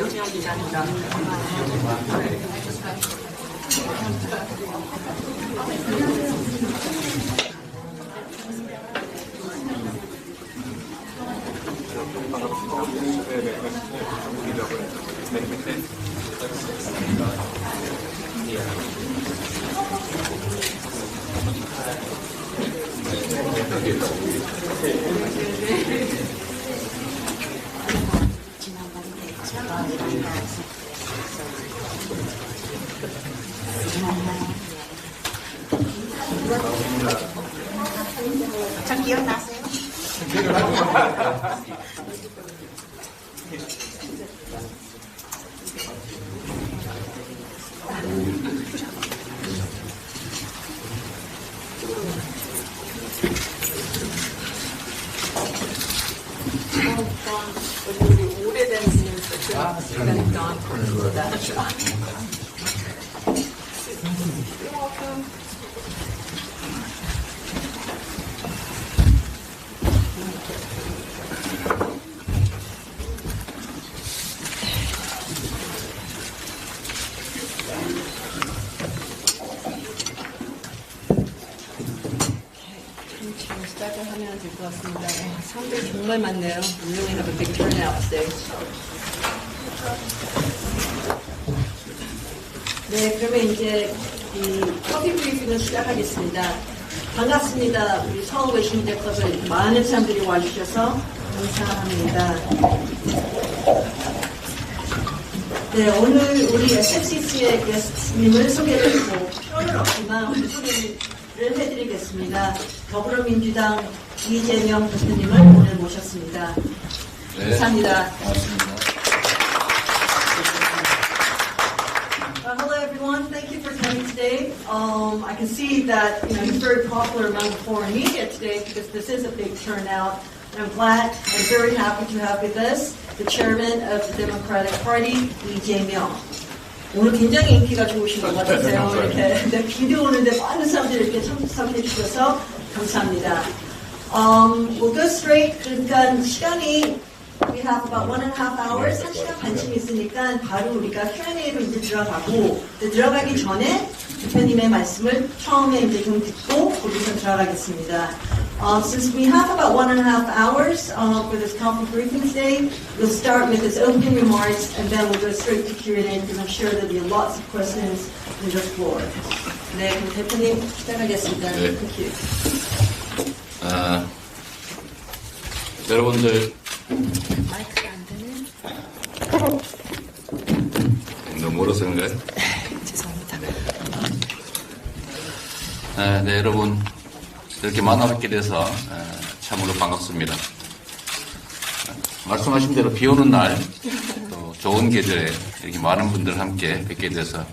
기자입니다. 저 기억나세요? 우리 오래된 그러니까 시작을 하면 될 것 같습니다. 사람들이 정말 많네요. We really have a big turnout today. 네, 그러면 이제 이 커피 브리핑을 시작하겠습니다. 반갑습니다. 우리 한국외신기자클럽에 많은 사람들이 와주셔서 감사합니다. 네, 오늘 우리 SFCC의 게스트님을 소개해드리고 필요는 없지만 오늘 소개를 해드리겠습니다. 더불어민주당 이재명 대표님을 오늘 모셨습니다. 네, 감사합니다. 고맙습니다. Hello everyone, thank you for coming today. I can see that you're very popular among the foreign media today because this is a big turnout. And I'm glad and very happy to have with us the chairman of the Democratic Party, 이재명. 오늘 굉장히 인기가 좋으신 것 같으세요. 이렇게 네, 비도 오는데 많은 사람들이 이렇게 참석해 주셔서 감사합니다. We'll go straight. 그러니까 시간이 we have about 1.5 hours, 1시간 반쯤 있으니까 바로 우리가 Q&A로 이제 들어가고 들어가기 전에 대표님의 말씀을 처음에 이제 좀 듣고 거기서 들어가겠습니다. Since we have about 1.5 hours for this conference briefing today, we'll start with his opening remarks and then we'll go straight to Q&A because I'm sure there'll be lots of questions on the floor. 네, 그럼 대표님 시작하겠습니다. 네. Thank you. 여러분들 마이크가 안 되네. 너무 멀어서 그런가요? 죄송합니다. 네, 여러분 이렇게 만나뵙게 돼서 참으로 반갑습니다. 말씀하신 대로 비 오는 날 또 좋은 계절에 이렇게 많은 분들 함께 뵙게 돼서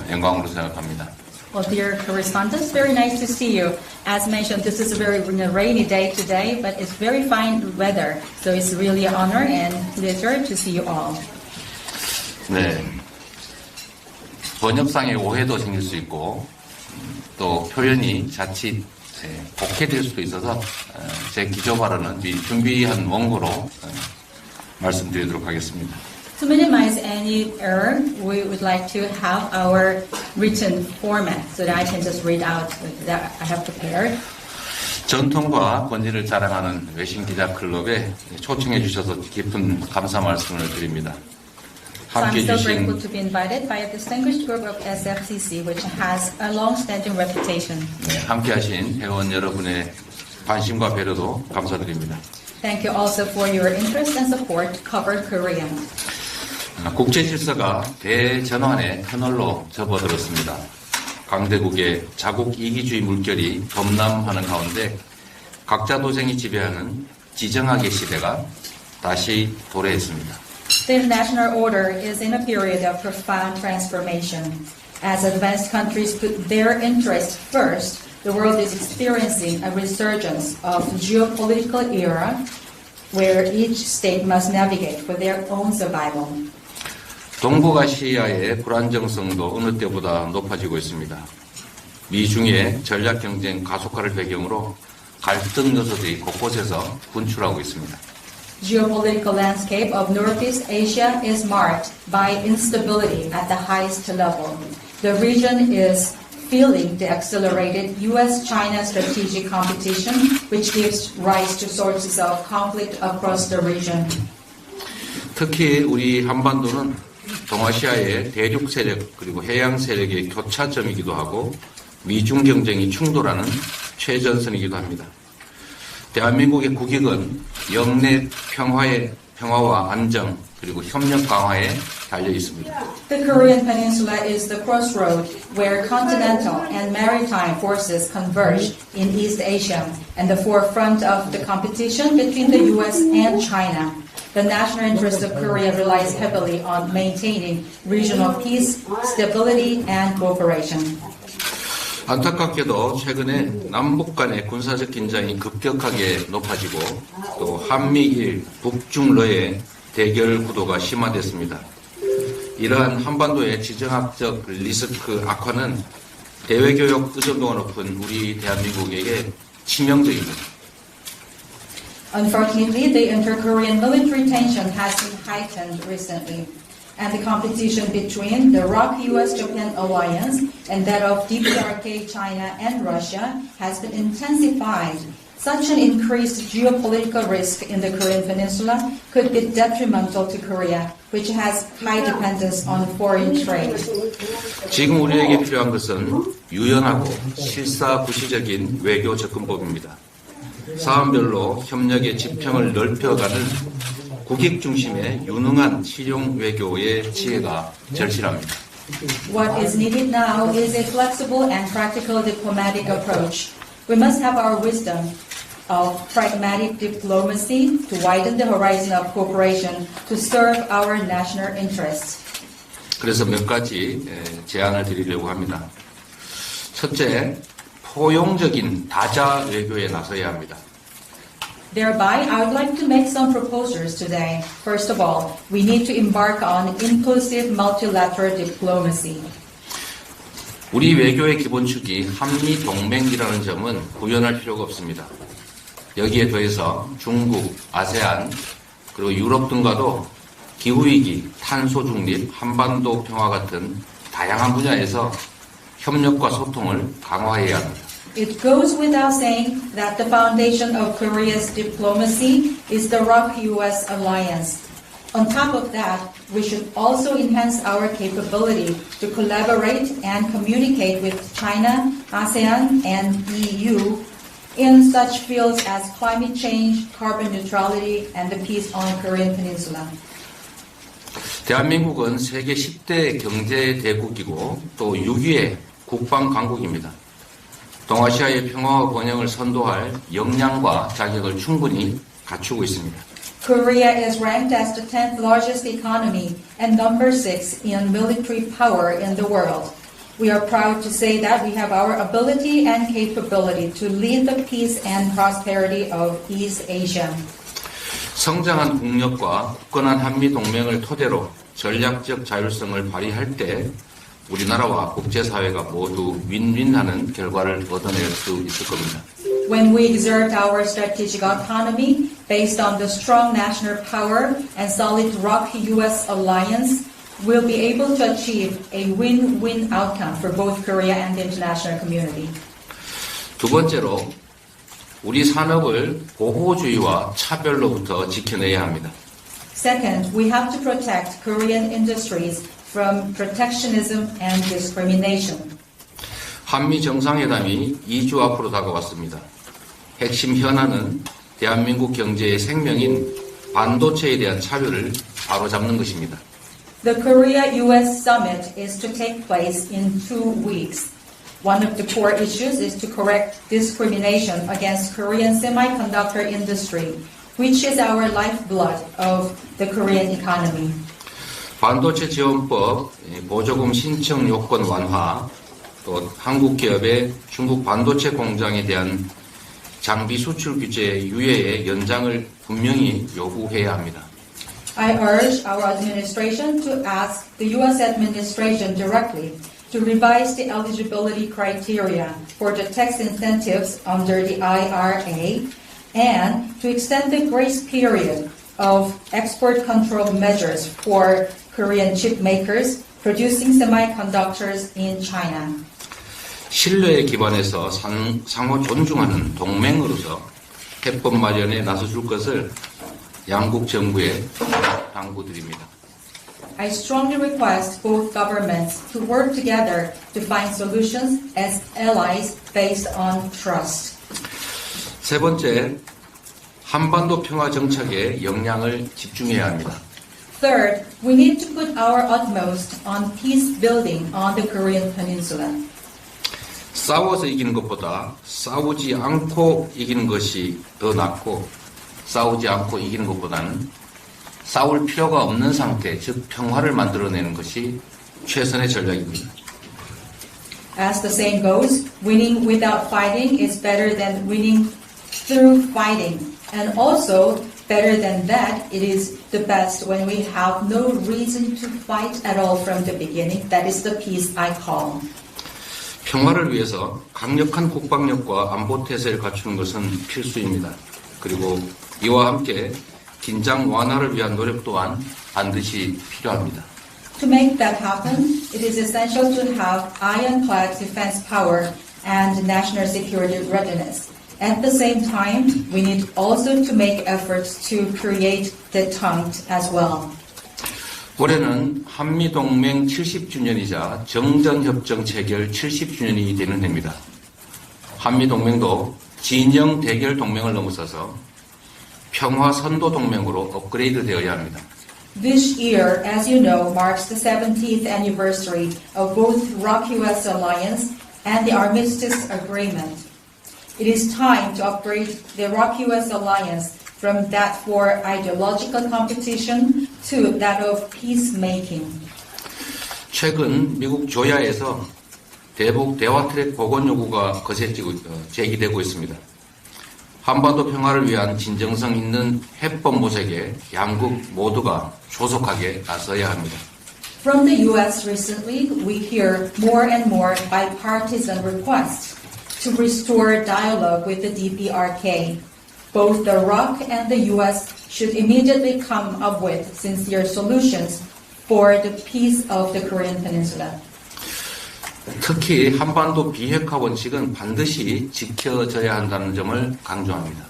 영광으로 생각합니다. Well, dear correspondents, very nice to see you. As mentioned, this is a very rainy day today, but it's very fine weather. So it's really an honor and pleasure to see you all. 네, 번역상의 오해도 생길 수 있고 또 표현이 자칫 복해될 수도 있어서 제 기조 발언은 미리 준비한 원고로 말씀드리도록 하겠습니다. To minimize any error, we would like to have our written format so that I can just read out that I have prepared. 전통과 권위를 자랑하는 외신기자클럽에 초청해 주셔서 깊은 감사 말씀을 드립니다. So I'm 함께 so grateful 해주신 to be invited by a distinguished group of SFCC, which has a long-standing reputation. 함께하신 회원 여러분의 관심과 배려도 감사드립니다. Thank you also for your interest and support to cover Korean. 국제 질서가 대전환의 터널로 접어들었습니다. 강대국의 자국 이기주의 물결이 범람하는 가운데 각자 도생이 지배하는 지정학의 시대가 다시 도래했습니다. The international order is in a period of profound transformation. As advanced countries put their interests first, the world is experiencing a resurgence of geopolitical era where each state must navigate for their own survival. 동북아시아의 불안정성도 어느 때보다 높아지고 있습니다. 미중의 전략 경쟁 가속화를 배경으로 갈등 요소들이 곳곳에서 분출하고 있습니다. geopolitical landscape of Northeast Asia is marked by instability at the highest level. The region is feeling the accelerated U.S.-China strategic competition, which gives rise to sources of conflict across the region. 특히 우리 한반도는 동아시아의 대륙 세력 그리고 해양 세력의 교차점이기도 하고 미중 경쟁이 충돌하는 최전선이기도 합니다. 대한민국의 국익은 영내 평화와 안정 그리고 협력 강화에 달려 있습니다. The Korean Peninsula is the crossroad where continental and maritime forces converge in East Asia and the forefront of the competition between the U.S. and China. The national interest of Korea relies heavily on maintaining regional peace, stability, and cooperation. 안타깝게도 최근에 남북 간의 군사적 긴장이 급격하게 높아지고 또 한미일 북중러의 대결 구도가 심화됐습니다. 이러한 한반도의 지정학적 리스크 악화는 대외교역 의존도가 높은 우리 대한민국에게 치명적입니다. Unfortunately, the inter-Korean military tension has been heightened recently, and the competition between the ROK U.S.-Japan alliance and that of DPRK, China, and Russia has been intensified. Such an increased geopolitical risk in the Korean Peninsula could be detrimental to Korea, which has high dependence on foreign trade. 지금 우리에게 필요한 것은 유연하고 실사구시적인 외교 접근법입니다. 사안별로 협력의 지평을 넓혀가는 국익 중심의 유능한 실용 외교의 지혜가 절실합니다. What is needed now is a flexible and practical diplomatic approach. We must have our wisdom of pragmatic diplomacy to widen the horizon of cooperation to serve our national interests. 그래서 몇 가지 제안을 드리려고 합니다. 첫째, 포용적인 다자 외교에 나서야 합니다. Thereby, I would like to make some proposals today. First of all, we need to embark on inclusive multilateral diplomacy. 우리 외교의 기본축이 한미 동맹이라는 점은 부연할 필요가 없습니다. 여기에 더해서 중국, 아세안, 그리고 유럽 등과도 기후위기, 탄소 중립, 한반도 평화 같은 다양한 분야에서 협력과 소통을 강화해야 합니다. It goes without saying that the foundation of Korea's diplomacy is the ROK-US alliance. On top of that, we should also enhance our capability to collaborate and communicate with China, ASEAN, and EU in such fields as climate change, carbon neutrality, and the peace on the Korean Peninsula. 대한민국은 세계 10대 경제 대국이고 또 6위의 국방 강국입니다. 동아시아의 평화와 번영을 선도할 역량과 자격을 충분히 갖추고 있습니다. Korea is ranked as the 10th largest economy and number 6 in military power in the world. We are proud to say that we have our ability and capability to lead the peace and prosperity of East Asia. 성장한 국력과 굳건한 한미 동맹을 토대로 전략적 자율성을 발휘할 때 우리나라와 국제사회가 모두 윈윈하는 결과를 얻어낼 수 있을 겁니다. When we exert our strategic autonomy based on the strong national power and solid ROK-US alliance, we'll be able to achieve a win-win outcome for both Korea and the international community. 두 번째로 우리 산업을 보호주의와 차별로부터 지켜내야 합니다. Second, we have to protect Korean industries from protectionism and discrimination. 한미 정상회담이 2주 앞으로 다가왔습니다. 핵심 현안은 대한민국 경제의 생명인 반도체에 대한 차별을 바로잡는 것입니다. The Korea-US summit is to take place in 2 weeks. One of the core issues is to correct discrimination against Korean semiconductor industry, which is our lifeblood of the Korean economy. 반도체 지원법, 보조금 신청 요건 완화, 또 한국 기업의 중국 반도체 공장에 대한 장비 수출 규제 유예의 연장을 분명히 요구해야 합니다. I urge our administration to ask the U.S. administration directly to revise the eligibility criteria for the tax incentives under the IRA and to extend the grace period of export control measures for Korean chip makers producing semiconductors in China. 신뢰에 기반해서 상호 존중하는 동맹으로서 해법 마련에 나서줄 것을 양국 정부에 당부드립니다. I strongly request both governments to work together to find solutions as allies based on trust. 세 번째, 한반도 평화 정착에 역량을 집중해야 합니다. Third, we need to put our utmost on peace building on the Korean Peninsula. 싸워서 이기는 것보다 싸우지 않고 이기는 것이 더 낫고 싸우지 않고 이기는 것보다는 싸울 필요가 없는 상태, 즉 평화를 만들어내는 것이 최선의 전략입니다. As the saying goes, winning without fighting is better than winning through fighting. And also, better than that, it is the best when we have no reason to fight at all from the beginning. That is the peace I call. 평화를 위해서 강력한 국방력과 안보 태세를 갖추는 것은 필수입니다. 그리고 이와 함께 긴장 완화를 위한 노력 또한 반드시 필요합니다. To make that happen, it is essential to have ironclad defense power and national security readiness. At the same time, we need also to make efforts to create detente as well. 올해는 한미동맹 70주년이자 정전협정 체결 70주년이 되는 해입니다. 한미동맹도 진영 대결 동맹을 넘어서서 평화 선도 동맹으로 업그레이드 되어야 합니다. This year, as you know, marks the 70th anniversary of both ROK-US alliance and the Armistice Agreement. It is time to upgrade the ROK-US alliance from that for ideological competition to that of peacemaking. 최근 미국 조야에서 대북 대화 트랙 복원 요구가 거세지고 제기되고 있습니다. 한반도 평화를 위한 진정성 있는 해법 모색에 양국 모두가 조속하게 나서야 합니다. From the U.S. recently, we hear more and more bipartisan requests to restore dialogue with the DPRK. Both the ROK and the U.S. should immediately come up with sincere solutions for the peace of the Korean Peninsula. 특히 한반도 비핵화 원칙은 반드시 지켜져야 한다는 점을 강조합니다.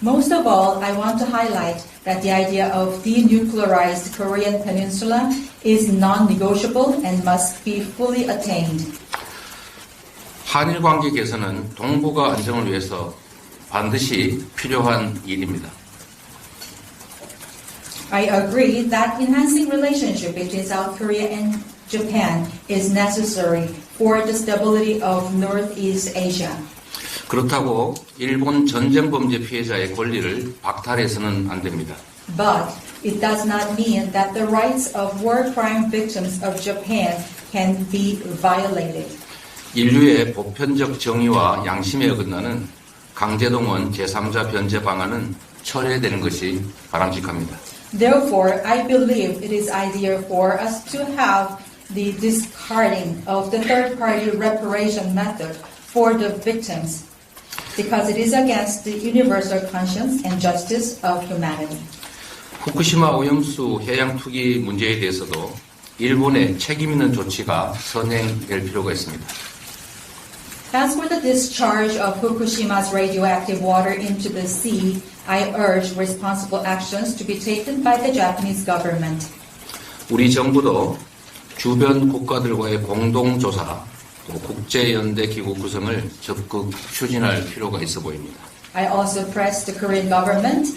Most of all, I want to highlight that the idea of denuclearized Korean Peninsula is non-negotiable and must be fully attained. 한일 관계 개선은 동북아 안정을 위해서 반드시 필요한 일입니다. I agree that enhancing relationship between South Korea and Japan is necessary for the stability of Northeast Asia. 그렇다고 일본 전쟁 범죄 피해자의 권리를 박탈해서는 안 됩니다. But it does not mean that the rights of war crime victims of Japan can be violated. 인류의 보편적 정의와 양심에 어긋나는 강제동원 제3자 변제 방안은 철회되는 것이 바람직합니다. Therefore, I believe it is ideal for us to have the discarding of the third-party reparation method for the victims, because it is against the universal conscience and justice of humanity. 후쿠시마 오염수 해양 투기 문제에 대해서도 일본의 책임 있는 조치가 선행될 필요가 있습니다. As for the discharge of Fukushima's radioactive water into the sea, I urge responsible actions to be taken by the Japanese government. 우리 정부도 주변 국가들과의 공동조사, 또 국제연대기구 구성을 적극 추진할 필요가 있어 보입니다. I also press the Korean government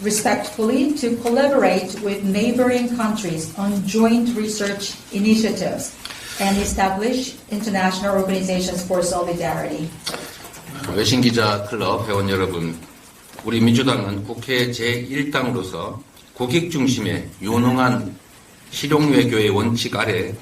respectfully to collaborate with neighboring countries on joint research initiatives and establish international organizations for solidarity. 외신기자클럽 회원 여러분, 우리 민주당은 국회 제1당으로서 국익 중심의 유능한 실용외교의 원칙 아래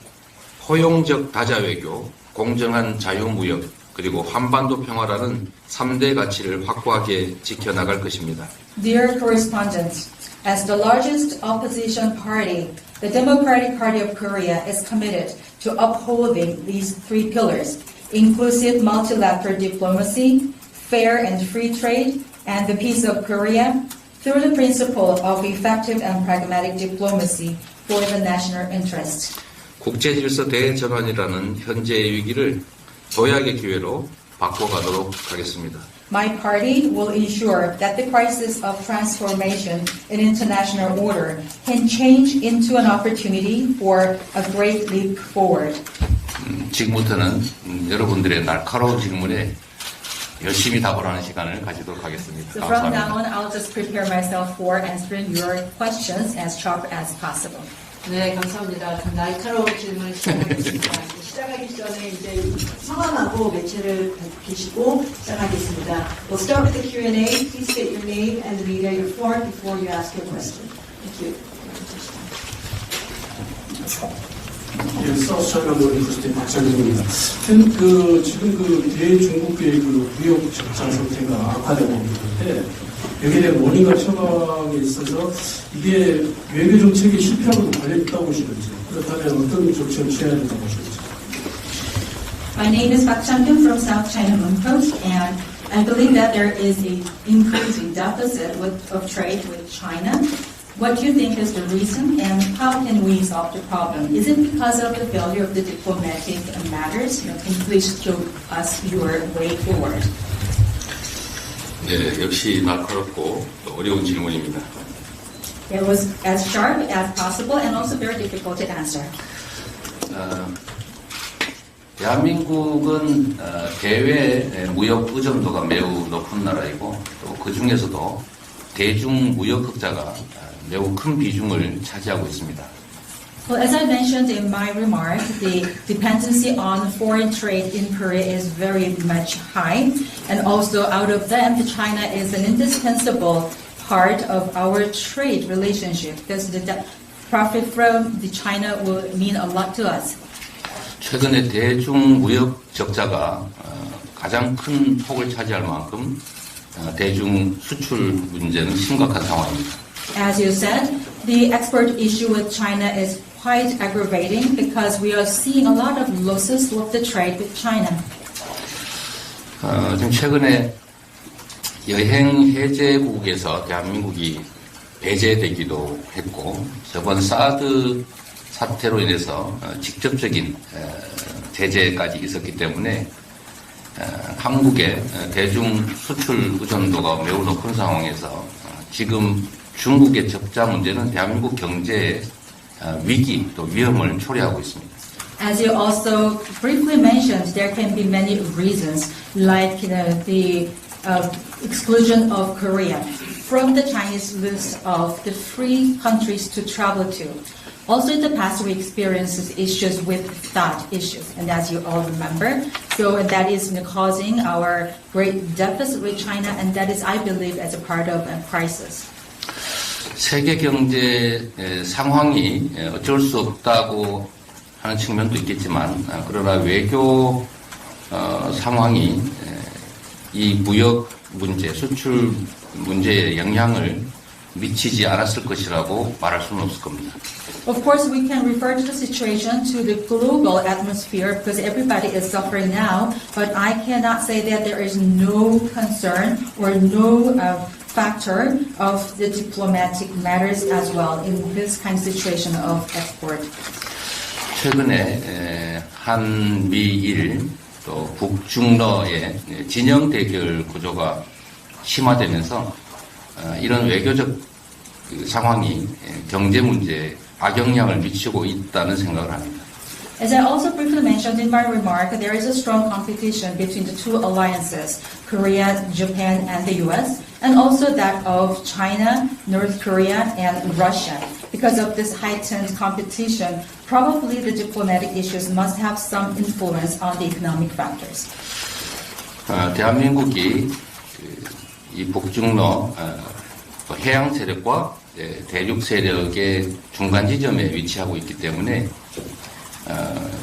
포용적 다자외교, 공정한 자유무역, 그리고 한반도 평화라는 3대 가치를 확고하게 지켜나갈 것입니다. Dear correspondents, as the largest opposition party, the Democratic Party of Korea is committed to upholding these three pillars: inclusive multilateral diplomacy, fair and free trade, and the peace of Korea, through the principle of effective and pragmatic diplomacy for the national interest. 국제질서 대전환이라는 현재의 위기를 도약의 기회로 바꿔가도록 하겠습니다. My party will ensure that the crisis of transformation in international order can change into an opportunity for a great leap forward. 지금부터는 여러분들의 날카로운 질문에 열심히 답을 하는 시간을 가지도록 하겠습니다. So from now 감사합니다. on, I'll just prepare myself for answering your questions as sharp as possible. 네, 감사합니다. 그 날카로운 질문 시작하겠습니다. 시작하기 전에 이제 성함하고 매체를 밝히시고 시작하겠습니다. We'll start with the Q&A. Please state your name and the media you're for before you ask your question. Thank you. 예, 서울시청연구원 부스팀 박찬준입니다. 지금 대중국의 무역 적자 상태가 악화되고 있는데 여기에 대한 원인과 처방에 있어서 이게 외교 정책의 실패하고도 관련있다고 보시는지, 그렇다면 어떤 조치를 취해야 된다고 보시는지. My name is Park Chang-kyun from South China Morning Post, and I believe that there is an increasing deficit of trade with China. What do you think is the reason, and how can we solve the problem? Is it because of the failure of the diplomatic matters? Can you please show us your way forward? 네, 역시 날카롭고 또 어려운 질문입니다. It was as sharp as possible and also very difficult to answer. 대한민국은 대외 무역 의존도가 매우 높은 나라이고 또 그 중에서도 대중 무역 흑자가 매우 큰 비중을 차지하고 있습니다. Well, as I mentioned in my remark, the dependency on foreign trade in Korea is very much high, and also out of them, China is an indispensable part of our trade relationship because the profit from the China will mean a lot to us. 최근에 대중 무역 적자가 가장 큰 폭을 차지할 만큼 대중 수출 문제는 심각한 상황입니다. As you said, the export issue with China is quite aggravating because we are seeing a lot of losses with the trade with China. 지금 최근에 여행 해제국에서 대한민국이 배제되기도 했고 저번 사드 사태로 인해서 직접적인 제재까지 있었기 때문에 한국의 대중 수출 의존도가 매우 높은 상황에서 지금 중국의 적자 문제는 대한민국 경제의 위기 또 위험을 초래하고 있습니다. As you also briefly mentioned, there can be many reasons, like the exclusion of Korea from the Chinese list of the free countries to travel to. Also in the past, we experienced issues with that issues, and as you all remember, so that is causing our great deficit with China, and that is, I believe, as a part of a crisis. 세계 경제 상황이 어쩔 수 없다고 하는 측면도 있겠지만 그러나 외교 상황이 이 무역 문제, 수출 문제에 영향을 미치지 않았을 것이라고 말할 수는 없을 겁니다. Of course, we can refer to the situation to the global atmosphere because everybody is suffering now, but I cannot say that there is no concern or no factor of the diplomatic matters as well in this kind of situation of export. 최근에 한미일 또 북중러의 진영 대결 구조가 심화되면서 이런 외교적 상황이 경제 문제에 악영향을 미치고 있다는 생각을 합니다. As I also briefly mentioned in my remark, there is a strong competition between the two alliances, Korea, Japan, and the US, and also that of China, North Korea, and Russia. Because of this heightened competition, probably the diplomatic issues must have some influence on the economic factors. 대한민국이 이 북중러 해양 세력과 대륙 세력의 중간 지점에 위치하고 있기 때문에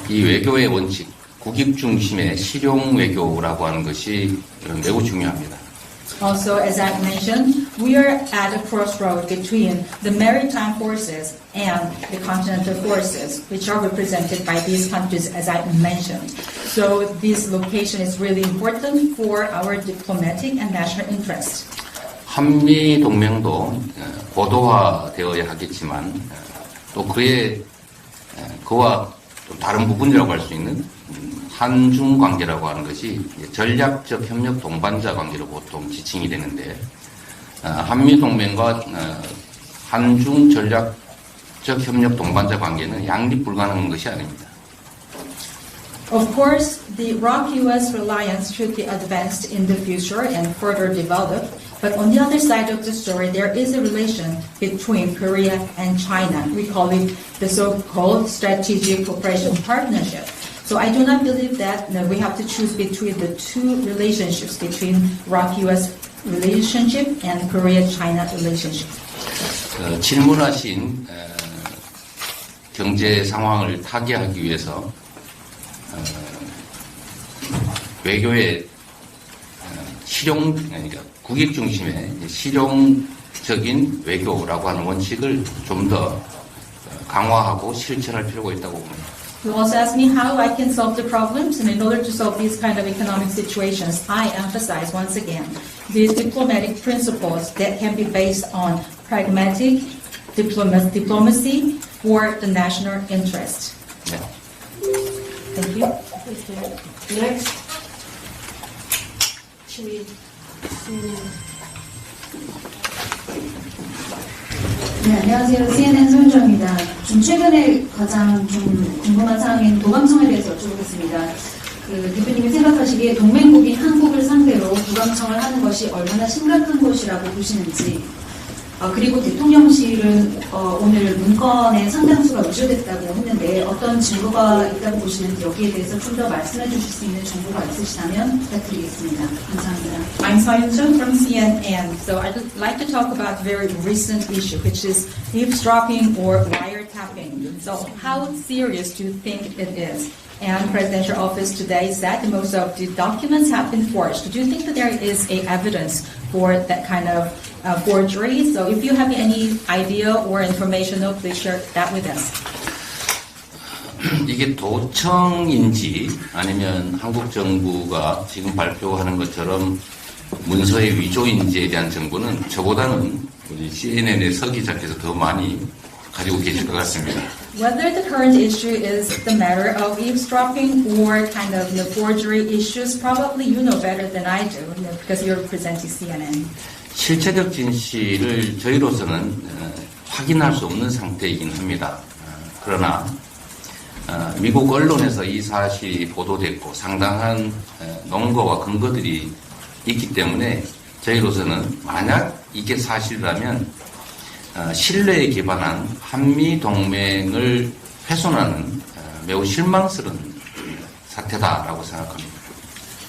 이 외교의 원칙, 국익 중심의 실용 외교라고 하는 것이 매우 중요합니다. Also, as I mentioned, we are at a crossroad between the maritime forces and the continental forces, which are represented by these countries, as I mentioned. So this location is really important for our diplomatic and national interests. 한미 동맹도 고도화되어야 하겠지만 또 그와 좀 다른 부분이라고 할 수 있는 한중 관계라고 하는 것이 전략적 협력 동반자 관계로 보통 지칭이 되는데 한미 동맹과 한중 전략적 협력 동반자 관계는 양립 불가능한 것이 아닙니다. Of course, the ROK-US reliance should be advanced in the future and further developed. But on the other side of the story, there is a relation between Korea and China. We call it the so-called strategic cooperation partnership. So I do not believe that we have to choose between the two relationships, between ROK-US relationship and Korea-China relationship. 질문하신 경제 상황을 타개하기 위해서 외교의 그러니까 국익 중심의 실용적인 외교라고 하는 원칙을 좀 더 강화하고 실천할 필요가 있다고 봅니다. You also asked me how I can solve the problems, and in order to solve these kind of economic situations, I emphasize once again these diplomatic principles that can be based on pragmatic diplomacy for the national interest. 네. Thank you. Next. 네, 안녕하세요. CNN 손정입니다. 좀 최근에 가장 좀 궁금한 사항인 도감청에 대해서 여쭤보겠습니다. 대표님이 생각하시기에 동맹국인 한국을 상대로 도감청을 하는 것이 얼마나 심각한 것이라고 보시는지, 그리고 대통령실은 오늘 문건에 상당수가 위조됐다고 했는데 어떤 증거가 있다고 보시는지 여기에 대해서 좀 더 말씀해 주실 수 있는 정보가 있으시다면 부탁드리겠습니다. 감사합니다. I'm Soyeon Chung from CNN. So I'd like to talk about a very recent issue, which is eavesdropping or wiretapping. So how serious do you think it is? And Presidential Office today said that most of the documents have been forged. Do you think that there is evidence for that kind of forgery? So if you have any idea or information, please share that with us. 이게 도청인지 아니면 한국 정부가 지금 발표하는 것처럼 문서의 위조인지에 대한 정보는 저보다는 우리 CNN의 서 기자께서 더 많이 가지고 계실 것 같습니다. Whether the current issue is the matter of eavesdropping or kind of forgery issues, probably you know better than I do, because you're presenting CNN. 실체적 진실을 저희로서는 확인할 수 없는 상태이긴 합니다. 그러나 미국 언론에서 이 사실이 보도됐고 상당한 논거와 근거들이 있기 때문에 저희로서는 만약 이게 사실이라면 신뢰에 기반한 한미 동맹을 훼손하는 매우 실망스러운 사태다라고 생각합니다.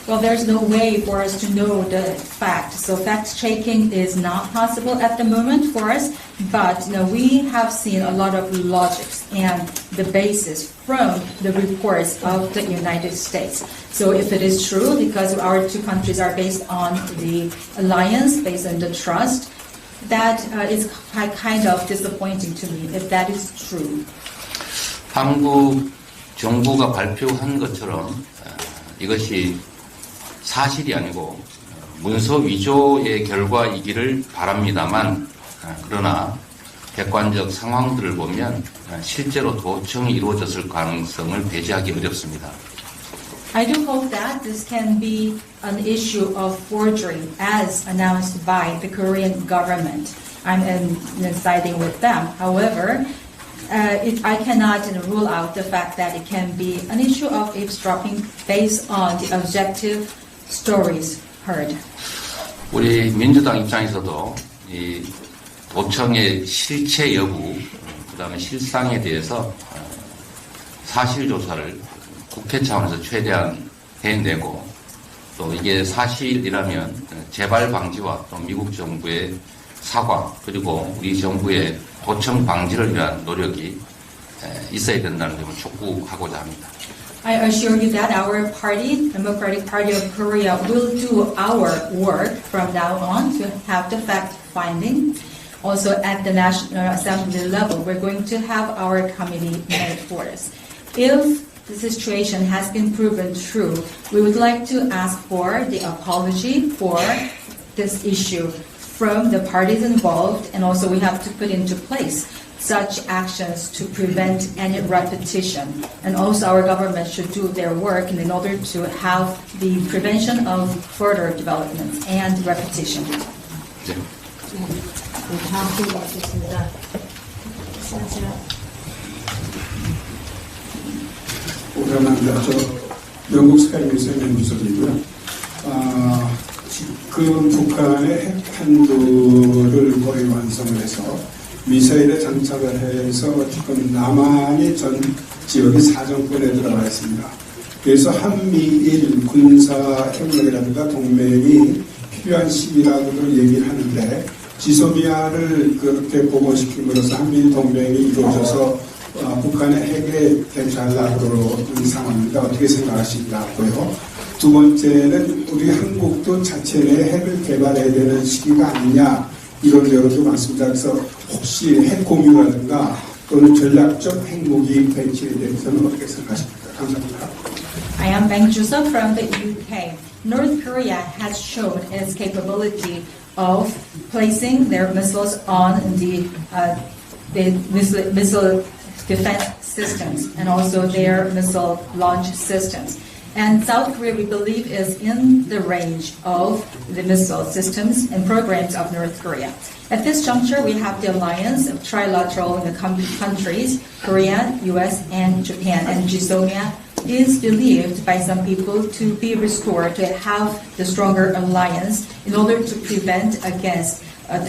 Well, there's no way for us to know the fact. So fact-checking is not possible at the moment for us. But we have seen a lot of logics and the basis from the reports of the United States. So if it is true, because our two countries are based on the alliance, based on the trust, that is kind of disappointing to me if that is true. 한국 정부가 발표한 것처럼 이것이 사실이 아니고 문서 위조의 결과이기를 바랍니다만 그러나 객관적 상황들을 보면 실제로 도청이 이루어졌을 가능성을 배제하기 어렵습니다. I do hope that this can be an issue of forgery as announced by the Korean government. I'm siding with them. However, I cannot rule out the fact that it can be an issue of eavesdropping based on the objective stories heard. 우리 민주당 입장에서도 이 도청의 실체 여부, 그다음에 실상에 대해서 사실 조사를 국회 차원에서 최대한 해내고 또 이게 사실이라면 재발 방지와 또 미국 정부의 사과 그리고 우리 정부의 도청 방지를 위한 노력이 있어야 된다는 점을 촉구하고자 합니다. I assure you that our party, Democratic Party of Korea, will do our work from now on to have the fact-finding. Also at the National Assembly level, we're going to have our committee made for us. If the situation has been proven true, we would like to ask for the apology for this issue from the parties involved, and also we have to put into place such actions to prevent any repetition. And also our government should do their work in order to have the prevention of further developments and repetition. 네. 다음 분이 있습니다. 오랜만입니다. 저 영국 스카이뉴스의 연구소이고요. 지금 북한의 핵 탄두를 거의 완성을 해서 미사일에 장착을 해서 지금 남한이 전 지역이 사정권에 들어가 있습니다. 그래서 한미일 군사 협력이라든가 동맹이 필요한 시기라고도 얘기를 하는데 지소미아를 그렇게 복원시킴으로써 한미일 동맹이 이루어져서 북한의 핵에 대처하려고 하는 상황입니다. 어떻게 생각하시냐고요. 두 번째는 우리 한국도 자체 내 핵을 개발해야 되는 시기가 아니냐 이런 여론도 많습니다. 그래서 혹시 핵 공유라든가 또는 전략적 핵무기 배치에 대해서는 어떻게 생각하십니까? 감사합니다. I am Bang Jusa from the UK. North Korea has shown its capability of placing their missiles on the missile defense systems and also their missile launch systems. And South Korea, we believe, is in the range of the missile systems and programs of North Korea. At this juncture, we have the alliance of trilateral in the countries, Korea, US, and Japan. And GSOMIA is believed by some people to be restored, to have the stronger alliance in order to prevent against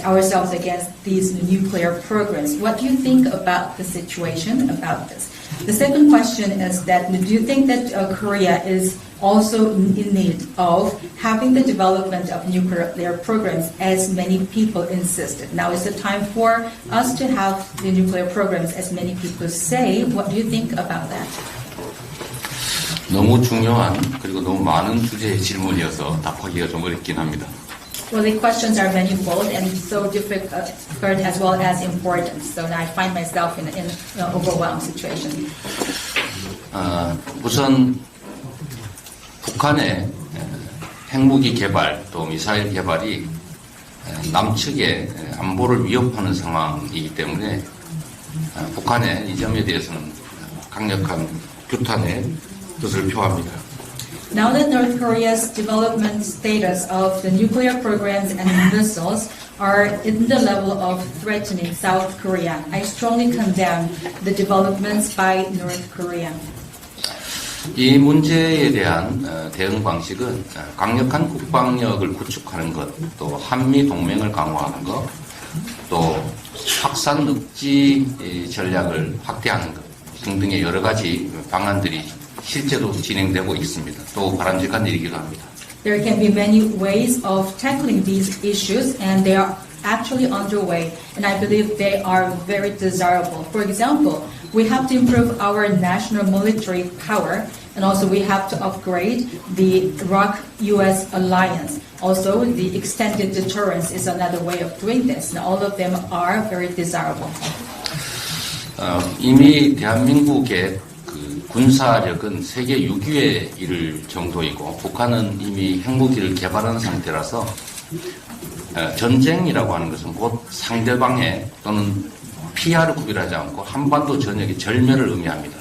ourselves against these nuclear programs. What do you think about the situation about this? The second question is that, do you think that Korea is also in need of having the development of nuclear programs as many people insisted? Now is the time for us to have the nuclear programs as many people say. What do you think about that? 너무 중요한 그리고 너무 많은 주제의 질문이어서 답하기가 좀 어렵긴 합니다. Well, the questions are manifold and so difficult as well as important. So now I find myself in an overwhelmed situation. 우선 북한의 핵무기 개발 또 미사일 개발이 남측의 안보를 위협하는 상황이기 때문에 북한의 이 점에 대해서는 강력한 규탄의 뜻을 표합니다. Now that North Korea's development status of the nuclear programs and missiles are in the level of threatening South Korea, I strongly condemn the developments by North Korea. 이 문제에 대한 대응 방식은 강력한 국방력을 구축하는 것, 또 한미 동맹을 강화하는 것, 또 확산 억지 전략을 확대하는 것 등등의 여러 가지 방안들이 실제로 진행되고 있습니다. 또 바람직한 일이기도 합니다. There can be many ways of tackling these issues, and they are actually underway, and I believe they are very desirable. For example, we have to improve our national military power, and also we have to upgrade the ROK-US alliance. Also, the extended deterrence is another way of doing this, and all of them are very desirable. 이미 대한민국의 군사력은 세계 6위에 이를 정도이고 북한은 이미 핵무기를 개발한 상태라서 전쟁이라고 하는 것은 곧 상대방의 또는 피하를 구별하지 않고 한반도 전역의 절멸을 의미합니다.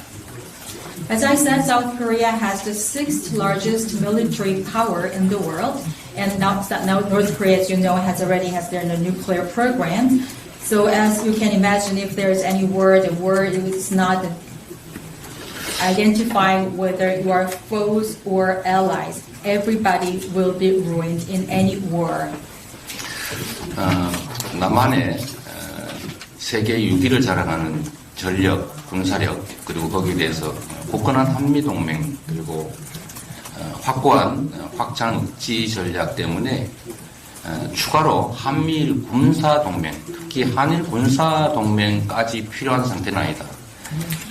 As I said, South Korea has the sixth largest military power in the world, and now North Korea, as you know, has their nuclear program. So as you can imagine, if there is any word is not identifying whether you are foes or allies. Everybody will be ruined in any war. 남한의 세계 6위를 자랑하는 전력, 군사력, 그리고 거기에 대해서 굳건한 한미동맹, 그리고 확고한 확장 억지 전략 때문에 추가로 한미일 군사동맹, 특히 한일 군사동맹까지 필요한 상태는 아니다.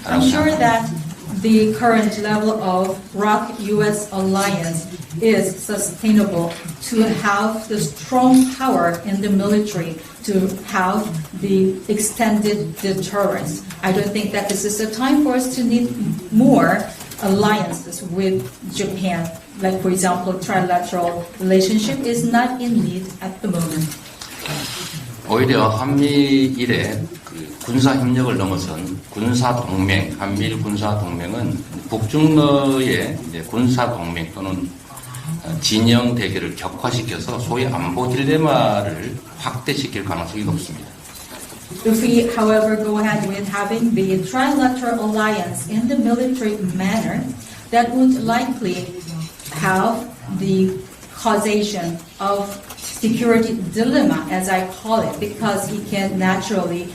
I'm sure that the current level of ROK-US alliance is sustainable to have the strong power in the military, to have the extended deterrence. I don't think that this is a time for us to need more alliances with Japan. Like, for example, trilateral relationship is not in need at the moment. 오히려 한미일의 그 군사협력을 넘어선 군사동맹, 한미일 군사동맹은 북중러의 이제 군사동맹 또는 진영 대결을 격화시켜서 소위 안보 딜레마를 확대시킬 가능성이 높습니다. If we, however, go ahead with having the trilateral alliance in the military manner, that would likely have the causation of security dilemma, as I call it, because it can naturally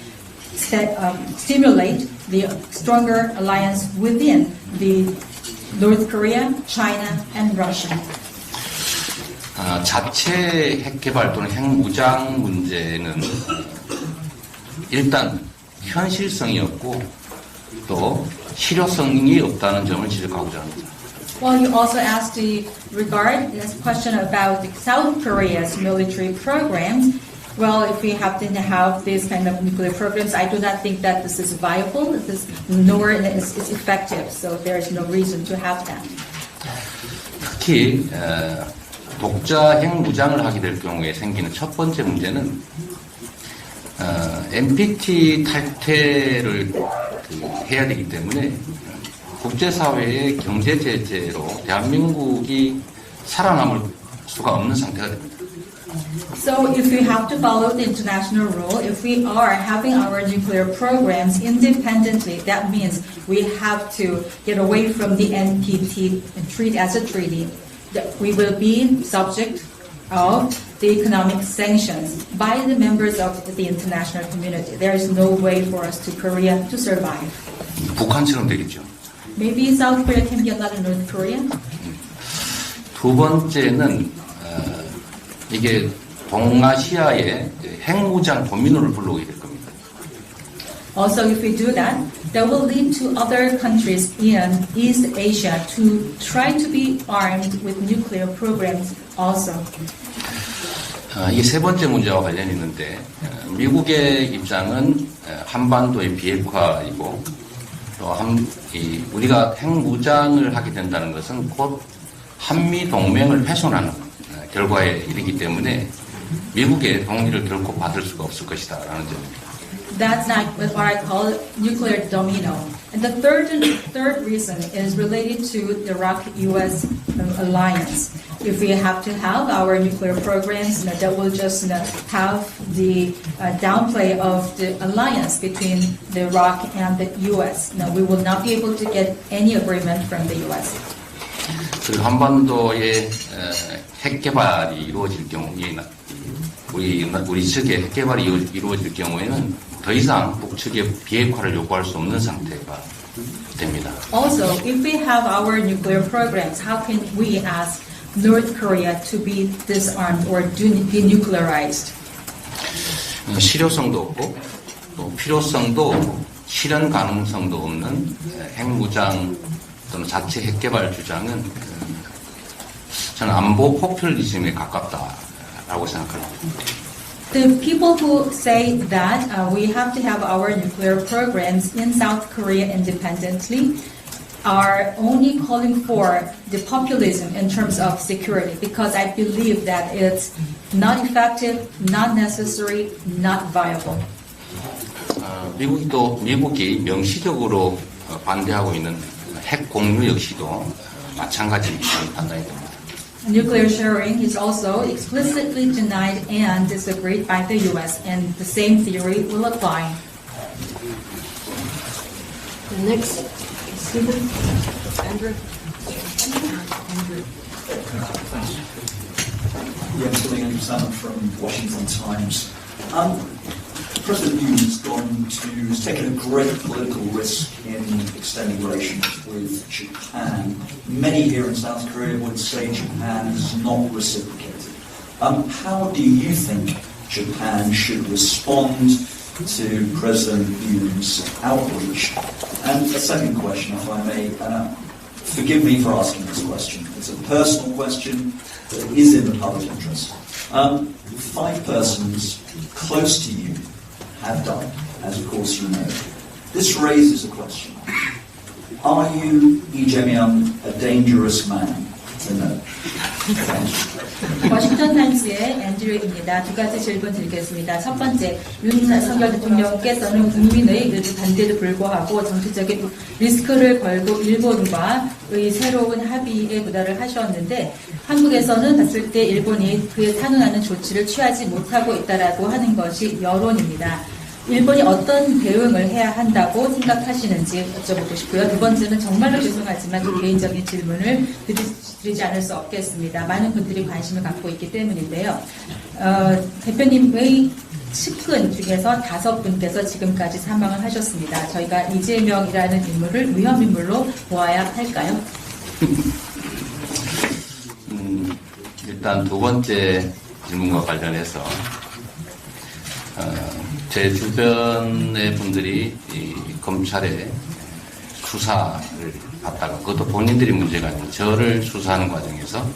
stimulate the stronger alliance within the North Korea, China, and Russia. 자체 핵개발 또는 핵무장 문제는 일단 현실성이 없고 또 실효성이 없다는 점을 지적하고자 합니다. Well, you also asked regarding this question about South Korea's military programs. Well, if we happen to have these kind of nuclear programs, I do not think that this is viable, nor is it effective. So there is no reason to have that. 특히 독자 핵무장을 하게 될 경우에 생기는 첫 번째 문제는 NPT 탈퇴를 해야 되기 때문에 국제사회의 경제 제재로 대한민국이 살아남을 수가 없는 상태가 됩니다. So if we have to follow the international rule, if we are having our nuclear programs independently, that means we have to get away from the NPT and treat as a treaty. That we will be subject of the economic sanctions by the members of the international community. There is no way for us to Korea to survive. 북한처럼 되겠죠. Maybe South Korea can be another North Korea. 두 번째는 이게 동아시아의 핵무장 도미노를 불러오게 될 겁니다. Also, if we do that, that will lead to other countries in East Asia to try to be armed with nuclear programs also. 이게 세 번째 문제와 관련이 있는데 미국의 입장은 한반도의 비핵화이고 또 우리가 핵무장을 하게 된다는 것은 곧 한미 동맹을 훼손하는 결과에 이르기 때문에 미국의 동의를 결코 받을 수가 없을 것이다라는 점입니다. That's not what I call nuclear domino. And the third reason is related to the Iraq-U.S. alliance. If we have to have our nuclear programs, that will just have the downplay of the alliance between the Iraq and the U.S. No, we will not be able to get any agreement from the U.S. 그리고 한반도의 핵 개발이 이루어질 경우에 우리 측의 핵 개발이 이루어질 경우에는 더 이상 북측의 비핵화를 요구할 수 없는 상태가 됩니다. Also, if we have our nuclear programs, how can we ask North Korea to be disarmed or denuclearized? 실효성도 없고 또 필요성도 없고 실현 가능성도 없는 핵무장 또는 자체 핵 개발 주장은 저는 안보 포퓰리즘에 가깝다라고 생각합니다. The people who say that we have to have our nuclear programs in South Korea independently are only calling for the populism in terms of security, because I believe that it's not effective, not necessary, not viable. 미국이 명시적으로 반대하고 있는 핵 공유 역시도 마찬가지 판단이 됩니다. Nuclear sharing is also explicitly denied and disagreed by the U.S., and the same theory will apply. Next, Stephen, Andrew. Andrew Salmon from Washington Times. President Yoon has taken a great political risk in extending relations with Japan. Many here in South Korea would say Japan has not reciprocated. How do you think Japan should respond to President Yoon's outreach? And a second question, if I may. Forgive me for asking this question. It's a personal question, but it is in the public interest. 5 persons close to you have died, as of course you know. This raises a question. Are you, Lee Jae-myung, a dangerous man to know? Thank you. 워싱턴 타임스의 앤드류입니다. 두 가지 질문 드리겠습니다. 첫 번째, 윤석열 대통령께서는 국민의 일부 반대에도 불구하고 정치적인 리스크를 걸고 일본과의 새로운 합의에 도달을 하셨는데 한국에서는 봤을 때 일본이 그에 상응하는 조치를 취하지 못하고 있다라고 하는 것이 여론입니다. 일본이 어떤 대응을 해야 한다고 생각하시는지 여쭤보고 싶고요. 두 번째는 정말로 죄송하지만 좀 개인적인 질문을 드리지 않을 수 없겠습니다. 많은 분들이 관심을 갖고 있기 때문인데요. 대표님의 측근 중에서 5분께서 지금까지 사망을 하셨습니다. 저희가 이재명이라는 인물을 위험인물로 보아야 할까요? 일단 두 번째 질문과 관련해서 제 주변의 분들이 이 검찰의 수사를 받다가 그것도 본인들이 문제가 아니고 저를 수사하는 과정에서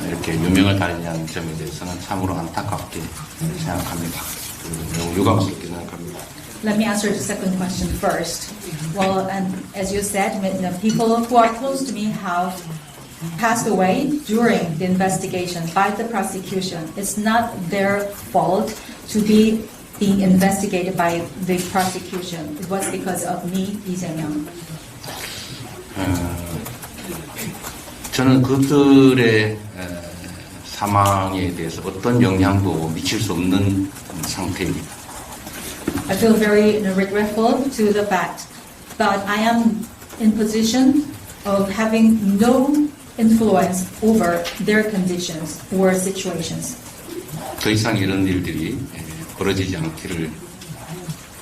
이렇게 유명을 달리하는 점에 대해서는 참으로 안타깝게 생각합니다. 매우 유감스럽게 생각합니다. Let me answer the second question first. Well, and as you said, people who are close to me have passed away during the investigation by the prosecution. It's not their fault to be being investigated by the prosecution. It was because of me, 이재명. 저는 그들의 사망에 대해서 어떤 영향도 미칠 수 없는 상태입니다. I feel very regretful to the fact that I am in position of having no influence over their conditions or situations. 더 이상 이런 일들이 벌어지지 않기를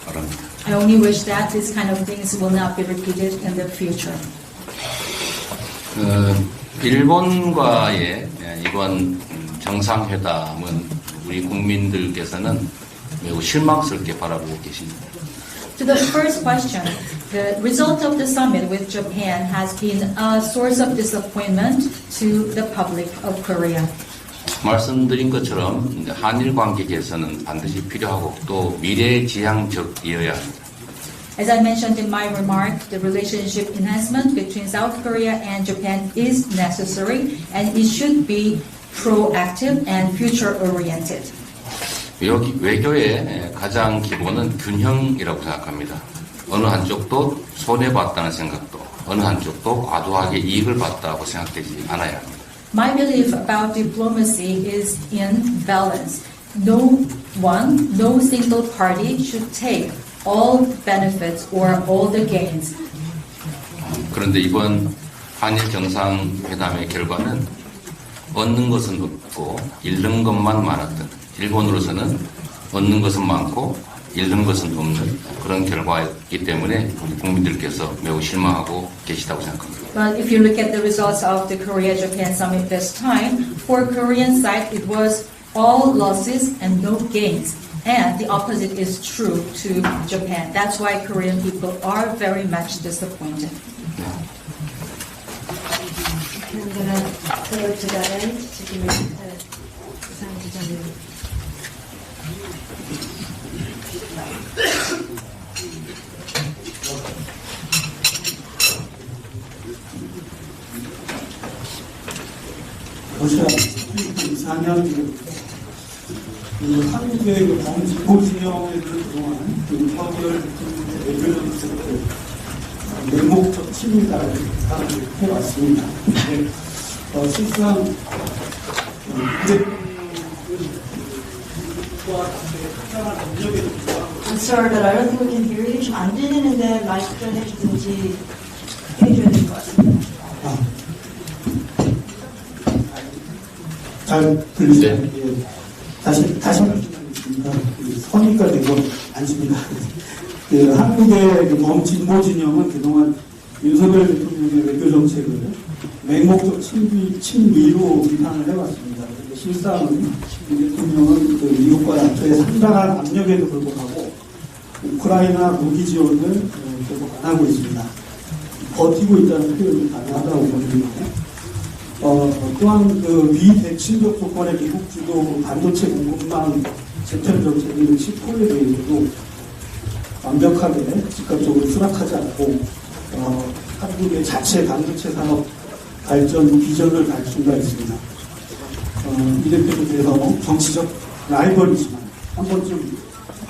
바랍니다. I only wish that this kind of things will not be repeated in the future. 일본과의 이번 정상회담은 우리 국민들께서는 매우 실망스럽게 바라보고 계십니다. To the first question, the result of the summit with Japan has been a source of disappointment to the public of Korea. 말씀드린 것처럼 한일 관계 개선은 반드시 필요하고 또 미래지향적이어야 합니다. As I mentioned in my remark, the relationship enhancement between South Korea and Japan is necessary and it should be proactive and future-oriented. 외교의 가장 기본은 균형이라고 생각합니다. 어느 한쪽도 손해봤다는 생각도 어느 한쪽도 과도하게 이익을 봤다고 생각되지 않아야 합니다. My belief about diplomacy is in balance. No single party should take all benefits or all the gains. 그런데 이번 한일 정상회담의 결과는 얻는 것은 없고 잃는 것만 많았던 일본으로서는 얻는 것은 많고 잃는 것은 없는 그런 결과이기 때문에 우리 국민들께서 매우 실망하고 계시다고 생각합니다. But if you look at the results of the Korea-Japan summit this time, for Korean side it was all losses and no gains. And the opposite is true to Japan. That's why Korean people are very much disappointed. I'm going to go to that end to give me 러시아 4년 한국의 범지고진영에 그동안 윤석열 대통령의 맹목적 침입을 해왔습니다. 실상 I'm sorry, but I don't think we can hear you. 좀 안 들리는데 마이크 좀 해주든지 해줘야 될 것 같습니다. 잘 들리죠? 예. 다시 말씀드리겠습니다. 선의가 되고 않습니다. 한국의 범진보 진영은 그동안 윤석열 대통령의 외교 정책을 맹목적 친미로 비판을 해왔습니다. 실상은 이 대통령은 미국과 나토의 상당한 압력에도 불구하고 우크라이나 무기 지원을 계속 안 하고 있습니다. 버티고 있다는 표현이 가능하다고 보는데요. 또한 비대칭적 조건의 미국 주도 반도체 공급망 재편 정책의 치포에 대해서도 완벽하게 즉각적으로 수락하지 않고 한국의 자체 반도체 산업 발전 비전을 갈 수가 있습니다. 이 대표에 대해서 정치적 라이벌이지만 한 번쯤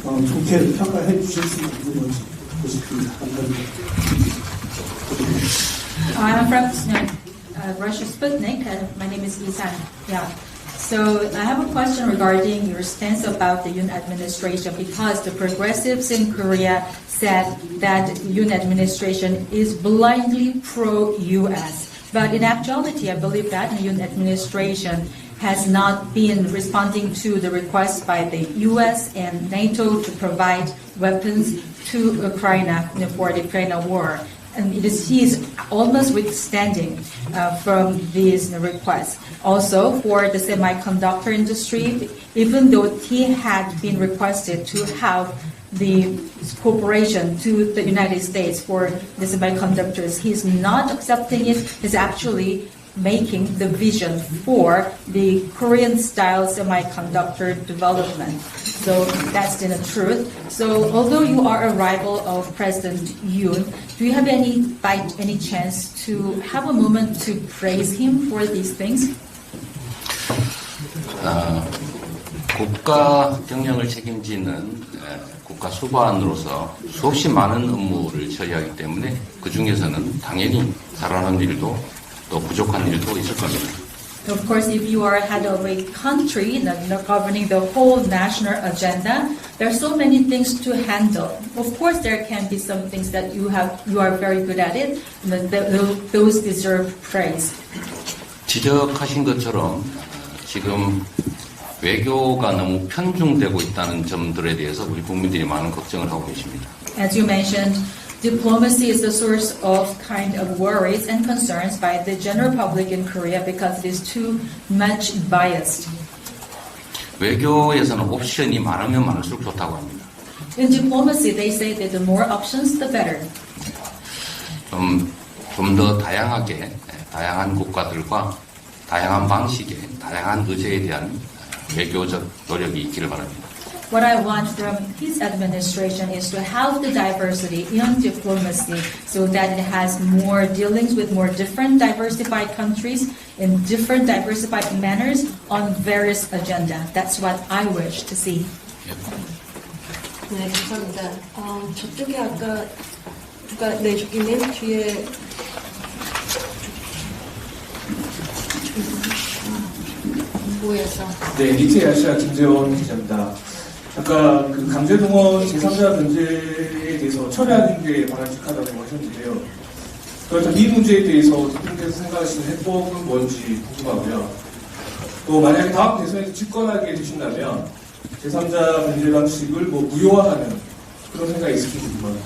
좋게 평가해 주실 수 있는 건지 보고 싶습니다. 감사합니다. I'm from Russia Sputnik. My name is Isan. Yeah. So I have a question regarding your stance about the Yoon administration, because the progressives in Korea said that Yoon administration is blindly pro-U.S. But in actuality, I believe that the Yoon administration has not been responding to the request by the U.S. and NATO to provide weapons to Ukraine for the Ukraine war. And he is almost withstanding from these requests. Also, for the semiconductor industry, even though he had been requested to have the cooperation to the United States for the semiconductors, he's not accepting it. He's actually making the vision for the Korean-style semiconductor development. So that's the truth. So although you are a rival of President Yoon, do you have by any chance to have a moment to praise him for these things? 국가 경영을 책임지는 국가 수반으로서 수없이 많은 업무를 처리하기 때문에 그 중에서는 당연히 잘하는 일도 또 부족한 일도 있을 겁니다. Of course, if you are head of a country governing the whole national agenda, there are so many things to handle. Of course, there can be some things that you are very good at it, and those deserve praise. 지적하신 것처럼 지금 외교가 너무 편중되고 있다는 점들에 대해서 우리 국민들이 많은 걱정을 하고 계십니다. As you mentioned, diplomacy is the source of kind of worries and concerns by the general public in Korea because it is too much biased. 외교에서는 옵션이 많으면 많을수록 좋다고 합니다. In diplomacy, they say that the more options, the better. 좀 더 다양하게, 다양한 국가들과 다양한 방식의, 다양한 의제에 대한 외교적 노력이 있기를 바랍니다. What I want from his administration is to have the diversity in diplomacy so that it has more dealings with more different diversified countries in different diversified manners on various agenda. That's what I wish to see. 네, 감사합니다. 저쪽에 아까 저기는 뒤에 뭐였어? 네, 니트 아시아 김재원 기자입니다. 아까 그 강제동원 제3자 문제에 대해서 철회하는 게 바람직하다고 하셨는데요. 그렇다면 이 문제에 대해서 대통령께서 생각하시는 해법은 뭔지 궁금하고요. 또 만약에 다음 대선에서 집권하게 되신다면 제3자 변제 방식을 무효화하는 그런 생각이 있을지 궁금합니다.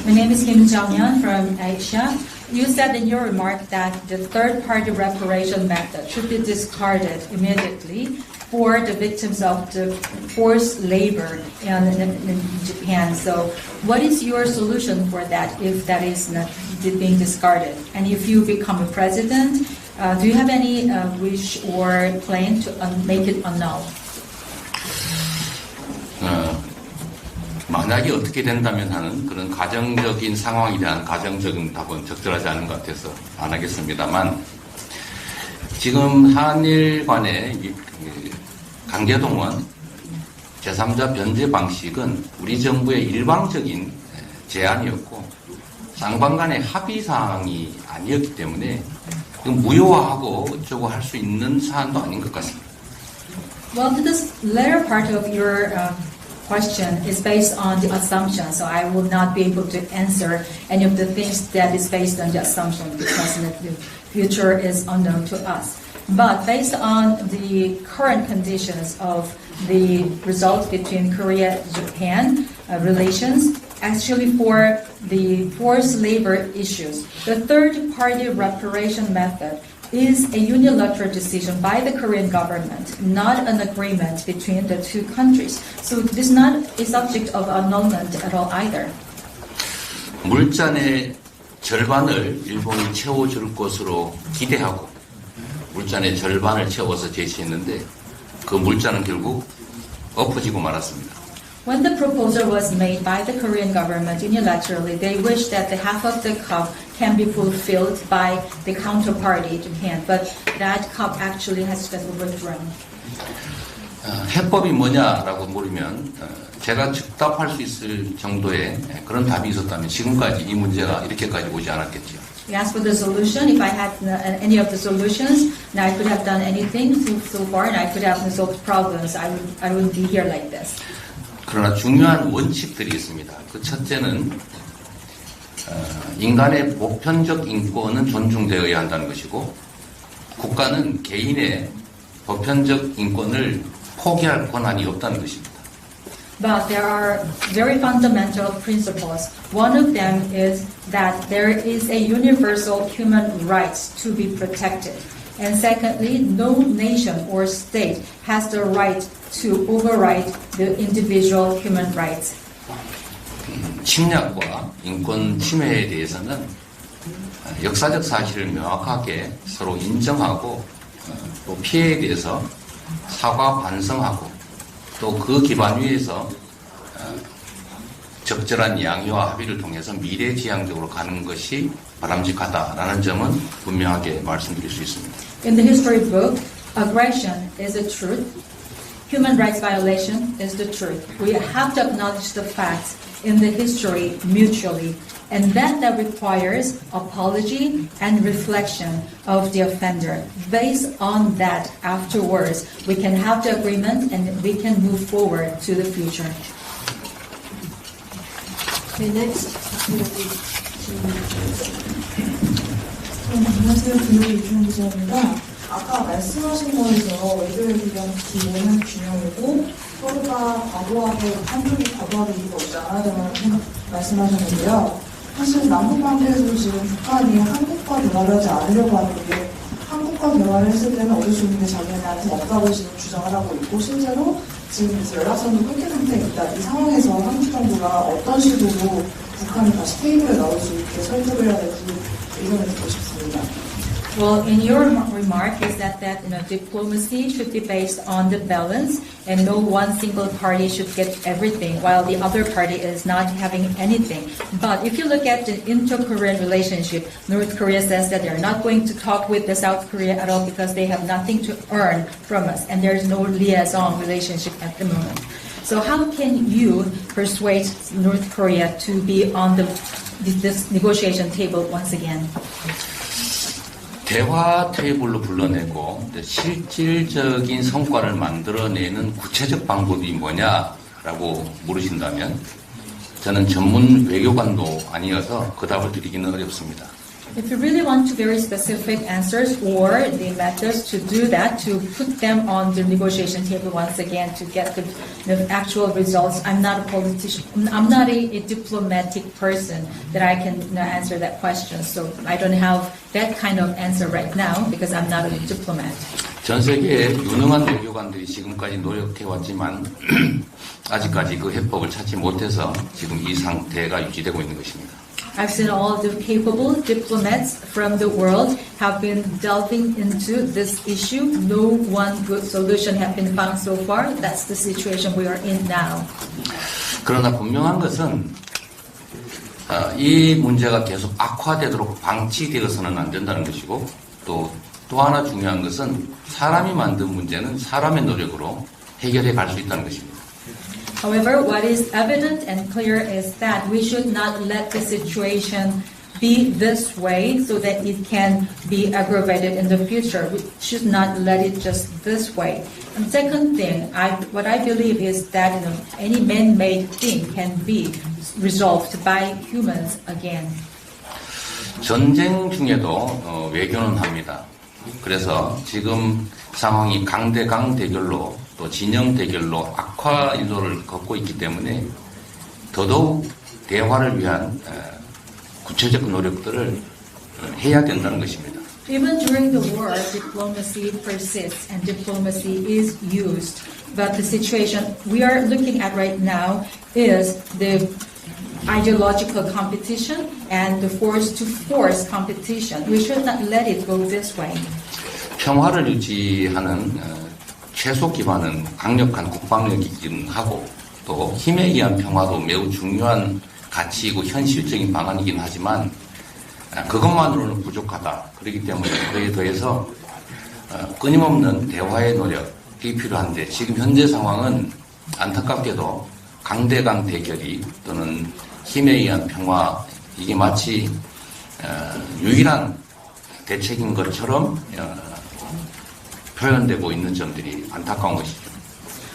My name is Kim Jong-yeon from Asia. You said in your remark that the third-party reparation method should be discarded immediately for the victims of the forced labor in Japan. So what is your solution for that if that is not being discarded? And if you become a president, do you have any wish or plan to make it annul? 만약에 어떻게 된다면 하는 그런 가정적인 상황에 대한 가정적인 답은 적절하지 않은 것 같아서 안 하겠습니다만 지금 한일 간의 강제동원 제3자 변제 방식은 우리 정부의 일방적인 제안이었고 쌍방 간의 합의사항이 아니었기 때문에 무효화하고 어쩌고 할 수 있는 사안도 아닌 것 같습니다. Well, this latter part of your question is based on the assumption, so I will not be able to answer any of the things that is based on the assumption because the future is unknown to us. But based on the current conditions of the results between Korea-Japan relations, actually for the forced labor issues, the third-party reparation method is a unilateral decision by the Korean government, not an agreement between the two countries. So it is not a subject of annulment at all either. 물잔의 절반을 일본이 채워줄 것으로 기대하고 물잔의 절반을 채워서 제시했는데 그 물잔은 결국 엎어지고 말았습니다. When the proposal was made by the Korean government unilaterally, they wished that the half of the cup can be fulfilled by the counterparty, Japan, but that cup actually has been overthrown. 해법이 뭐냐라고 물으면 제가 즉답할 수 있을 정도의 그런 답이 있었다면 지금까지 이 문제가 이렇게까지 오지 않았겠죠. You asked for the solution. If I had any of the solutions, now I could have done anything so far, and I could have solved problems. I wouldn't be here like this. 그러나 중요한 원칙들이 있습니다. 그 첫째는 인간의 보편적 인권은 존중되어야 한다는 것이고 국가는 개인의 보편적 인권을 포기할 권한이 없다는 것입니다. But there are very fundamental principles. One of them is that there is a universal human rights to be protected. And secondly, no nation or state has the right to override the individual human rights. 침략과 인권 침해에 대해서는 역사적 사실을 명확하게 서로 인정하고 또 피해에 대해서 사과 반성하고 또 그 기반 위에서 적절한 양해와 합의를 통해서 미래지향적으로 가는 것이 바람직하다라는 점은 분명하게 말씀드릴 수 있습니다. In the history book, aggression is the truth. Human rights violation is the truth. We have to acknowledge the facts in the history mutually, and then that requires apology and reflection of the offender. Based on that, afterwards, we can have the agreement and we can move forward to the future. Okay, next. 안녕하세요. 기록의 이주영 기자입니다. 아까 말씀하신 거에서 외교에 대한 기본은 균형이고 서로가 과도하게 한쪽이 과도하게 이유가 없지 않아야 된다는 말씀하셨는데요. 사실 남북관계에서 지금 북한이 한국과 대화를 하지 않으려고 하는 게 한국과 대화를 했을 때는 어쩔 수 없는데 자기네한테 없다고 지금 주장을 하고 있고 실제로 지금 이제 연락선도 끊긴 상태에 있다. 이 상황에서 한국 정부가 어떤 식으로 북한이 다시 테이블에 나올 수 있게 설득을 해야 될지 의견을 듣고 싶습니다. Well, in your remark is that diplomacy should be based on the balance, and no one single party should get everything, while the other party is not having anything. But if you look at the inter-Korean relationship, North Korea says that they're not going to talk with the South Korea at all because they have nothing to earn from us, and there's no liaison relationship at the moment. So how can you persuade North Korea to be on this negotiation table once again? 대화 테이블로 불러내고 실질적인 성과를 만들어내는 구체적 방법이 뭐냐라고 물으신다면 저는 전문 외교관도 아니어서 그 답을 드리기는 어렵습니다. If you really want to very specific answers or the methods to do that, to put them on the negotiation table once again to get the actual results, I'm not a politician. I'm not a diplomatic person that I can answer that question. So I don't have that kind of answer right now because I'm not a diplomat. 전 세계의 유능한 외교관들이 지금까지 노력해왔지만 아직까지 그 해법을 찾지 못해서 지금 이 상태가 유지되고 있는 것입니다. I've seen all the capable diplomats from the world have been delving into this issue. No one good solution has been found so far. That's the situation we are in now. 그러나 분명한 것은 이 문제가 계속 악화되도록 방치되어서는 안 된다는 것이고 또 하나 중요한 것은 사람이 만든 문제는 사람의 노력으로 해결해 갈 수 있다는 것입니다. However, what is evident and clear is that we should not let the situation be this way so that it can be aggravated in the future. We should not let it just this way. And second thing, what I believe is that any man-made thing can be resolved by humans again. 전쟁 중에도 외교는 합니다. 그래서 지금 상황이 강대강 대결로 또 진영 대결로 악화 일로를 걷고 있기 때문에 더더욱 대화를 위한 구체적 노력들을 해야 된다는 것입니다. Even during the war, diplomacy persists and diplomacy is used. But the situation we are looking at right now is the ideological competition and the force competition. We should not let it go this way. 평화를 유지하는 최소 기반은 강력한 국방력이긴 하고 또 힘에 의한 평화도 매우 중요한 가치이고 현실적인 방안이긴 하지만 그것만으로는 부족하다. 그렇기 때문에 그에 더해서 끊임없는 대화의 노력이 필요한데 지금 현재 상황은 안타깝게도 강대강 대결이 또는 힘에 의한 평화 이게 마치 유일한 대책인 것처럼 표현되고 있는 점들이 안타까운 것이죠.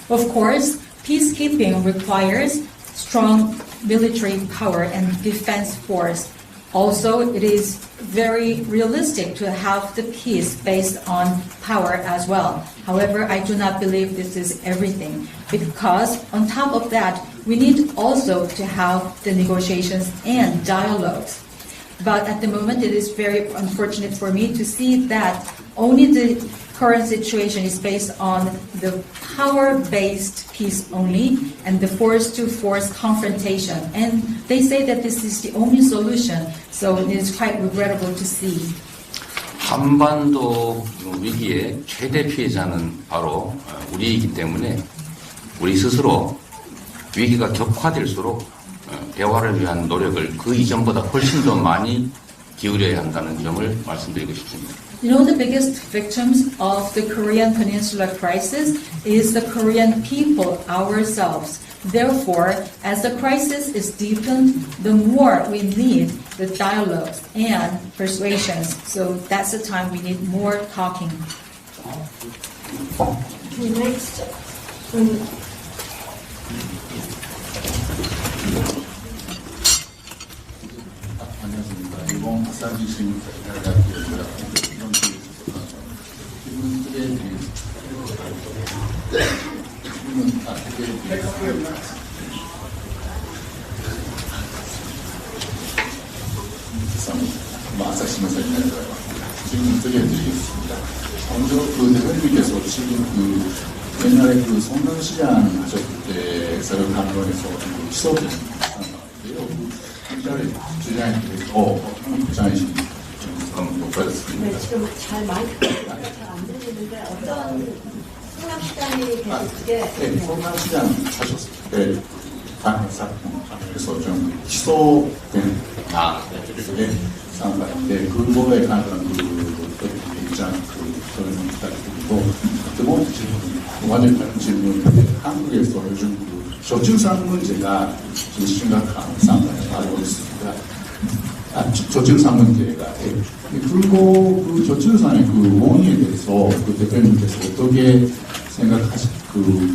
Of course, peacekeeping requires strong military power and defense force. Also, it is very realistic to have the peace based on power as well. However, I do not believe this is everything because on top of that, we need also to have the negotiations and dialogues. But at the moment, it is very unfortunate for me to see that only the current situation is based on the power-based peace only and the force-to-force confrontation. And they say that this is the only solution, so it is quite regrettable to see. 한반도 위기의 최대 피해자는 바로 우리이기 때문에 우리 스스로 위기가 격화될수록 대화를 위한 노력을 그 이전보다 훨씬 더 많이 기울여야 한다는 점을 말씀드리고 싶습니다. You know, the biggest victims of the Korean Peninsula crisis is the Korean people ourselves. Therefore, as the crisis is deepened, the more we need the dialogues and persuasions. So that's the time we need more talking. Next. 안녕하십니까. 일본 아사히 신문사입니다. 이런 질문들에 아사히 신문사입니다. 질문 드리겠습니다. 먼저 대표님께서 지금 옛날에 성남시장 하셨을 때 사회상의에서 시설을 네, 지금 잘 마이크가 잘 안 들리는데 어떤 성남시장이 계실 때 네, 성남시장 하셨을 때 그래서 좀 희소된 상황인데 그거에 관한 입장 그런 부탁드리고 그리고 완전 다른 질문인데 한국에서 요즘 저출산 문제가 좀 심각한 상황을 알고 있습니다. 저출산 문제가 그리고 그 저출산의 그 원인에 대해서 그 대표님께서 어떻게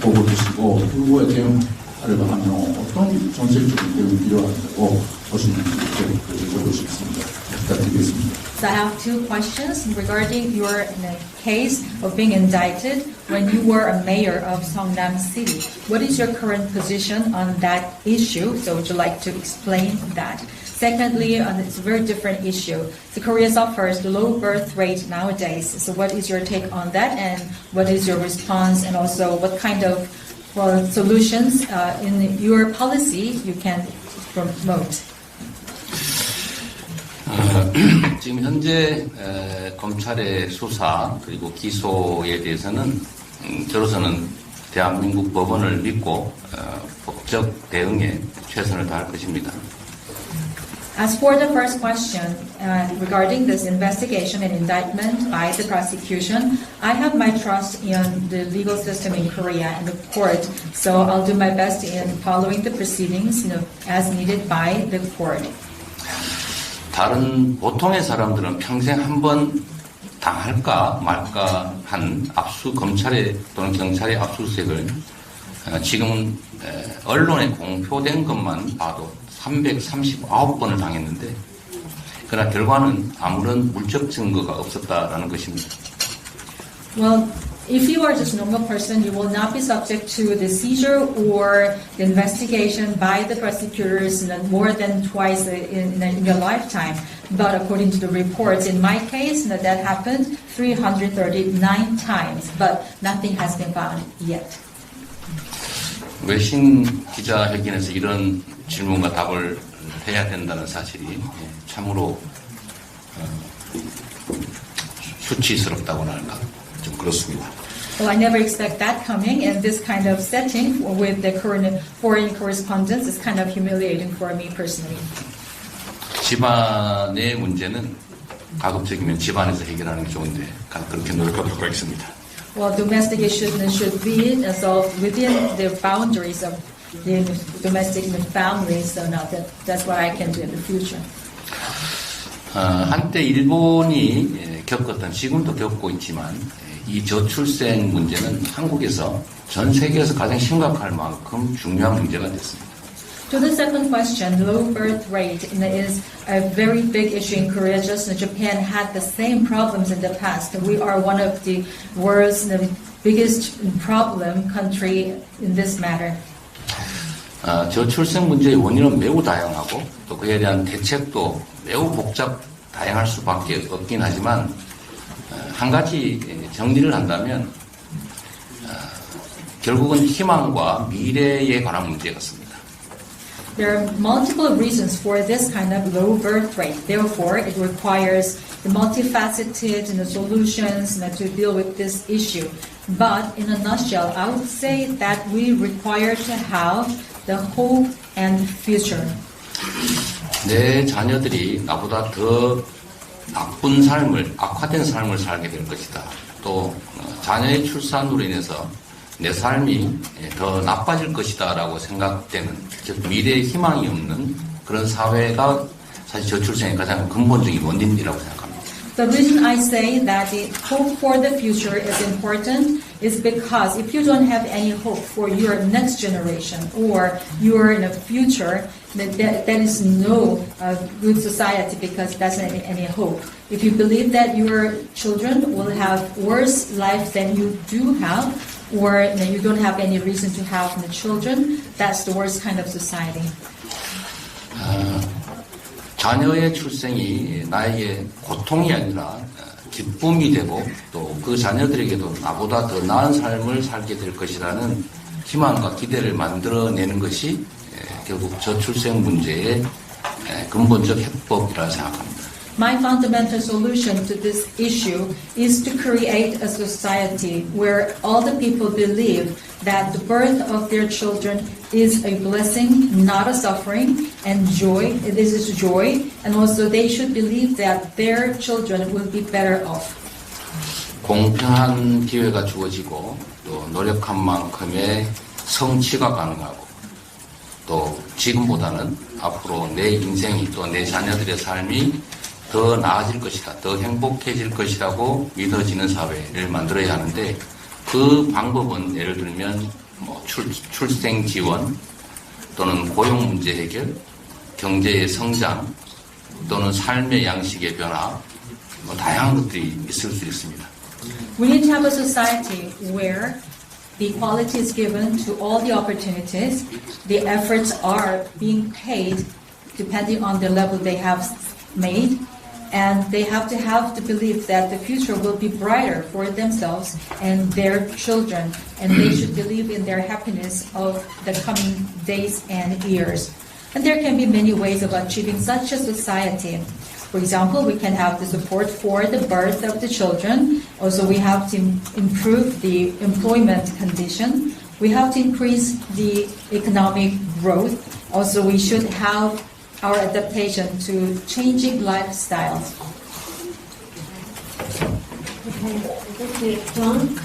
보고 계시고 그거에 대응하려고 하면 어떤 정책적인 대응이 필요하다고 보시는지 여쭤보고 싶습니다. 부탁드리겠습니다. So I have two questions regarding your case of being indicted when you were a mayor of Seongnam City. What is your current position on that issue? So would you like to explain that? Secondly, it's a very different issue. So Korea suffers the low birth rate nowadays. So what is your take on that and what is your response and also what kind of solutions in your policy you can promote? 지금 현재 검찰의 수사 그리고 기소에 대해서는 저로서는 대한민국 법원을 믿고 법적 대응에 최선을 다할 것입니다. As for the first question regarding this investigation and indictment by the prosecution, I have my trust in the legal system in Korea and the court, so I'll do my best in following the proceedings as needed by the court. 다른 보통의 사람들은 평생 한 번 당할까 말까 한 검찰의 또는 경찰의 압수수색을 지금 언론에 공표된 것만 봐도 339번을 당했는데 그러나 결과는 아무런 물적 증거가 없었다라는 것입니다. Well, if you are just a normal person, you will not be subject to the seizure or the investigation by the prosecutors more than twice in your lifetime. But according to the reports, in my case, that happened 339 times, but nothing has been found yet. 외신 기자회견에서 이런 질문과 답을 해야 된다는 사실이 참으로 수치스럽다고나 할까 좀 그렇습니다. Well, I never expect that coming, and this kind of setting with the current foreign correspondence is kind of humiliating for me personally. 집안의 문제는 가급적이면 집안에서 해결하는 게 좋은데 그렇게 노력하도록 하겠습니다. Well, domestic issues should be solved within the boundaries of the domestic families, so now that's what I can do in the future. 한때 일본이 겪었던, 지금도 겪고 있지만 이 저출생 문제는 한국에서 전 세계에서 가장 심각할 만큼 중요한 문제가 됐습니다. To the second question, low birth rate is a very big issue in Korea. Just Japan had the same problems in the past. We are one of the world's biggest problem country in this matter. 저출생 문제의 원인은 매우 다양하고 또 그에 대한 대책도 매우 다양할 수밖에 없긴 하지만 한 가지 정리를 한다면 결국은 희망과 미래에 관한 문제 같습니다. There are multiple reasons for this kind of low birth rate. Therefore, it requires the multifaceted solutions to deal with this issue. But in a nutshell, I would say that we require to have the hope and future. 내 자녀들이 나보다 더 나쁜 삶을, 악화된 삶을 살게 될 것이다. 또 자녀의 출산으로 인해서 내 삶이 더 나빠질 것이다 라고 생각되는, 즉 미래에 희망이 없는 그런 사회가 사실 저출생의 가장 근본적인 원인이라고 생각합니다. The reason I say that the hope for the future is important is because if you don't have any hope for your next generation or your future, that is no good society because that's any hope. If you believe that your children will have worse life than you do have, or you don't have any reason to have the children, that's the worst kind of society. 자녀의 출생이 나에게 고통이 아니라 기쁨이 되고 또 그 자녀들에게도 나보다 더 나은 삶을 살게 될 것이라는 희망과 기대를 만들어내는 것이 결국 저출생 문제의 근본적 해법이라 생각합니다. My fundamental solution to this issue is to create a society where all the people believe that the birth of their children is a blessing, not a suffering, and joy. This is joy, and also they should believe that their children will be better off. 공평한 기회가 주어지고 또 노력한 만큼의 성취가 가능하고 또 지금보다는 앞으로 내 인생이 또 내 자녀들의 삶이 더 나아질 것이다, 더 행복해질 것이라고 믿어지는 사회를 만들어야 하는데 그 방법은 예를 들면 출생 지원 또는 고용 문제 해결, 경제의 성장 또는 삶의 양식의 변화, 다양한 것들이 있을 수 있습니다. We need to have a society where the equality is given to all the opportunities. The efforts are being paid depending on the level they have made. And they have to believe that the future will be brighter for themselves and their children. And they should believe in their happiness of the coming days and years. And there can be many ways of achieving such a society. For example, we can have the support for the birth of the children. Also, we have to improve the employment condition. We have to increase the economic growth. Also, we should have our adaptation to changing lifestyles. Okay, John?